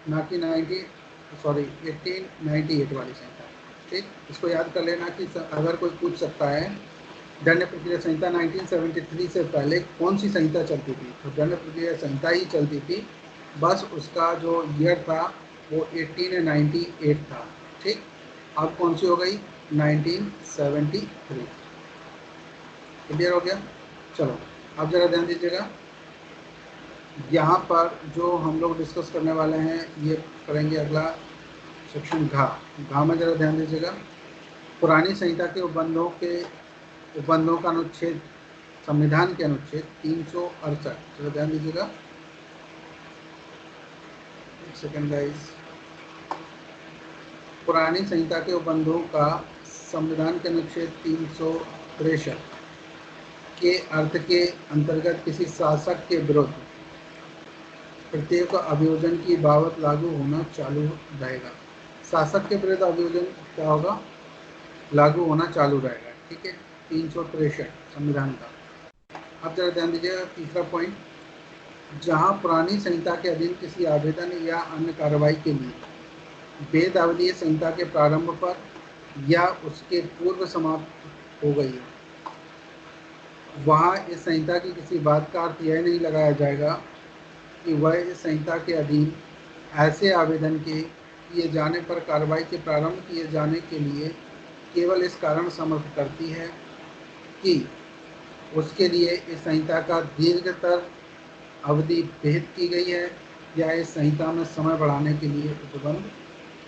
ना कि 1898 वाली संहिता। ठीक, इसको याद कर लेना कि अगर कोई पूछ सकता है दंड प्रक्रिया संहिता 1973 से पहले कौन सी संहिता चलती थी, तो दंड प्रक्रिया संहिता ही चलती थी, बस उसका जो ईयर था वो 1898 था। ठीक, अब कौन सी हो गई, 1973। क्लियर हो गया? चलो अब जरा ध्यान दीजिएगा, यहाँ पर जो हम लोग डिस्कस करने वाले हैं ये करेंगे अगला सेक्शन घा में जरा ध्यान दीजिएगा। पुरानी संहिता के उपबंधों का अनुच्छेद, संविधान के अनुच्छेद 368, जरा ध्यान दीजिएगा, एक सेकेंड गाइस। पुरानी संहिता के उपबंधों का संविधान के अनुच्छेद 363 के अर्थ के अंतर्गत किसी शासक के विरुद्ध प्रत्येक अभियोजन की बाबत लागू होना चालू रहेगा। शासक के विरुद्ध अभियोजन क्या होगा, लागू होना चालू रहेगा। ठीक है, 363 संविधान का। अब जरा ध्यान दीजिएगा तीसरा पॉइंट, जहां पुरानी संहिता के अधीन किसी आवेदन या अन्य कार्रवाई के लिए वेद अवधि संहिता के प्रारंभ पर या उसके पूर्व समाप्त हो गई है, वहाँ इस संहिता की किसी बात का अर्थ यह नहीं लगाया जाएगा कि वह इस संहिता के अधीन ऐसे आवेदन के किए जाने पर कार्रवाई के प्रारंभ किए जाने के लिए केवल इस कारण समर्थ करती है कि उसके लिए इस संहिता का दीर्घतर अवधि विहित की गई है या इस संहिता में समय बढ़ाने के लिए उपबंध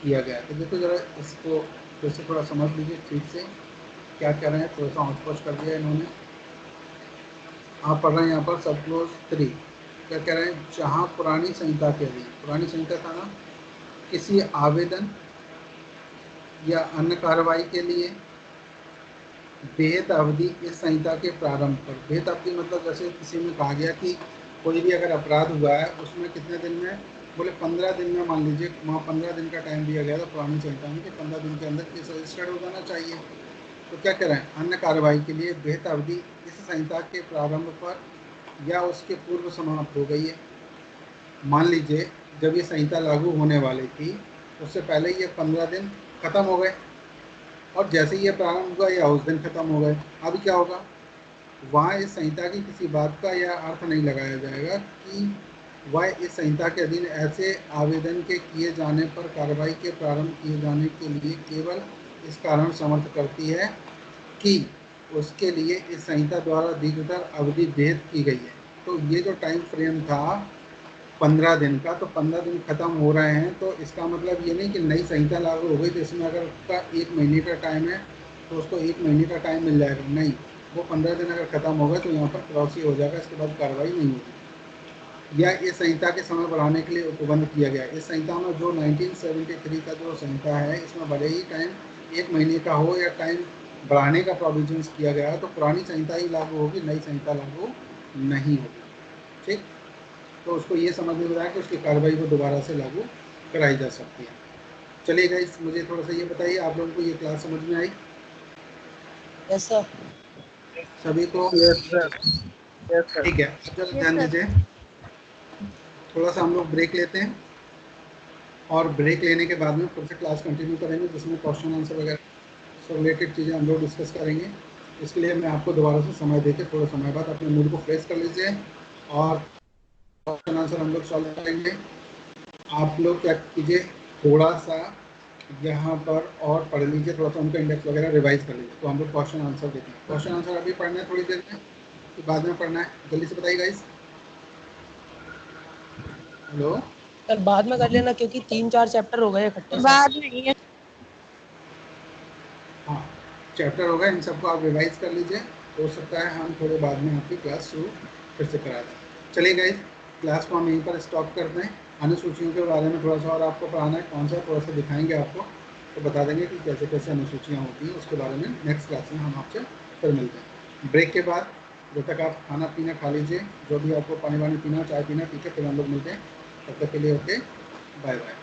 किया गया। तो देखो जरा इसको फिर से थोड़ा समझ लीजिए ठीक से क्या कह रहे हैं, थोड़ा सा हौच कर दिया इन्होंने। आप पढ़ रहे हैं यहाँ पर सब क्लोज 3 क्या कह रहे हैं, जहाँ पुरानी संहिता के अधीन, पुरानी संहिता था ना, किसी आवेदन या अन्य कार्रवाई के लिए बेहद अवधि इस संहिता के प्रारंभ पर। बेहद अवधि मतलब जैसे किसी में कहा गया कि कोई भी अगर अपराध हुआ है उसमें कितने दिन में, बोले 15 दिन में, मान लीजिए वहाँ 15 दिन का टाइम दिया गया था पुरानी संहिता में कि 15 दिन के अंदर केस रजिस्टर्ड हो जाना चाहिए। तो क्या कह रहे हैं, अन्य कार्रवाई के लिए बेहद अवधि इस संहिता के प्रारंभ पर या उसके पूर्व समाप्त हो गई है। मान लीजिए जब ये संहिता लागू होने वाली थी उससे पहले ये 15 दिन खत्म हो गए और जैसे ही ये प्रारंभ हुआ या उस दिन खत्म हो गए। अभी क्या होगा, वहाँ इस संहिता की किसी बात का यह अर्थ नहीं लगाया जाएगा कि वह इस संहिता के अधीन ऐसे आवेदन के किए जाने पर कार्रवाई के प्रारंभ किए जाने के लिए केवल इस कारण समर्थ करती है कि उसके लिए इस संहिता द्वारा दीर्घतर अवधि भेद की गई है। तो ये जो टाइम फ्रेम था 15 दिन का, तो 15 दिन खत्म हो रहे हैं, तो इसका मतलब ये नहीं कि नई संहिता लागू हो गई तो इसमें अगर उसका 1 महीने का टाइम है तो उसको 1 महीने का टाइम मिल जाएगा, नहीं, वो 15 दिन अगर खत्म होगा तो यहाँ पर क्रॉस ही हो जाएगा, इसके बाद कार्रवाई नहीं होगी। या इस संहिता के समय बढ़ाने के लिए उपबंध किया गया। इस संहिता में जो 1973 का जो संहिता है इसमें भले ही टाइम 1 महीने का हो या टाइम बढ़ाने का प्रोविजंस किया गया है, तो पुरानी संहिता ही लागू होगी, नई संहिता लागू नहीं होगी। ठीक, तो उसको ये समझ में आया कि उसकी कार्रवाई को दोबारा से लागू कराई जा सकती है। चलिए गाइस, मुझे थोड़ा सा ये बताइए, आप लोगों को ये क्लास समझ में आई? Yes sir. सभी को? Yes sir, yes sir. ठीक है, अब जरा यस ध्यान सर। दीजिए, थोड़ा सा हम लोग ब्रेक लेते हैं और ब्रेक लेने के बाद में फिर से क्लास कंटिन्यू करेंगे जिसमें क्वेश्चन आंसर वगैरह से रिलेटेड चीज़ें हम लोग डिस्कस करेंगे। इसके लिए मैं आपको दोबारा से समय देकर थोड़ा समय बाद अपने मूड को फ्रेश कर लीजिए और क्वेश्चन आंसर हम लोग सॉल्व करेंगे। आप लोग क्या कीजिए, थोड़ा सा यहाँ पर और पढ़ लीजिए, थोड़ा सा उनका इंडेक्स वगैरह रिवाइज कर लीजिए। तो हम लोग क्वेश्चन आंसर देते हैं। क्वेश्चन आंसर अभी पढ़ना है थोड़ी देर में कि बाद में पढ़ना है, जल्दी से बताइए गाइस। हेलो, सर बाद में कर लेना क्योंकि 3-4 चैप्टर हो गए इकट्ठे सर। बाद में नहीं है। हाँ, चैप्टर होगा, इन सबको आप रिवाइज कर लीजिए। हो सकता है हम थोड़े बाद में आपकी क्लास शुरू फिर से करा दें। चलिए गाइस, क्लास को हम यहीं पर स्टॉप करते हैं। अनुसूचियों के बारे में थोड़ा सा और आपको पढ़ाना है, कौन सा थोड़ा सा दिखाएंगे आपको, तो बता देंगे कि कैसे कैसे अनुसूचियाँ होती हैं, उसके बारे में नेक्स्ट क्लास में हम आपसे फिर मिलते हैं। ब्रेक के बाद जब तक आप खाना पीना खा लीजिए, जो भी आपको पानी वानी पीना, चाय पीना, पी के फिर हम लोग मिलते हैं। तब तक के लिए ओके, बाय बाय।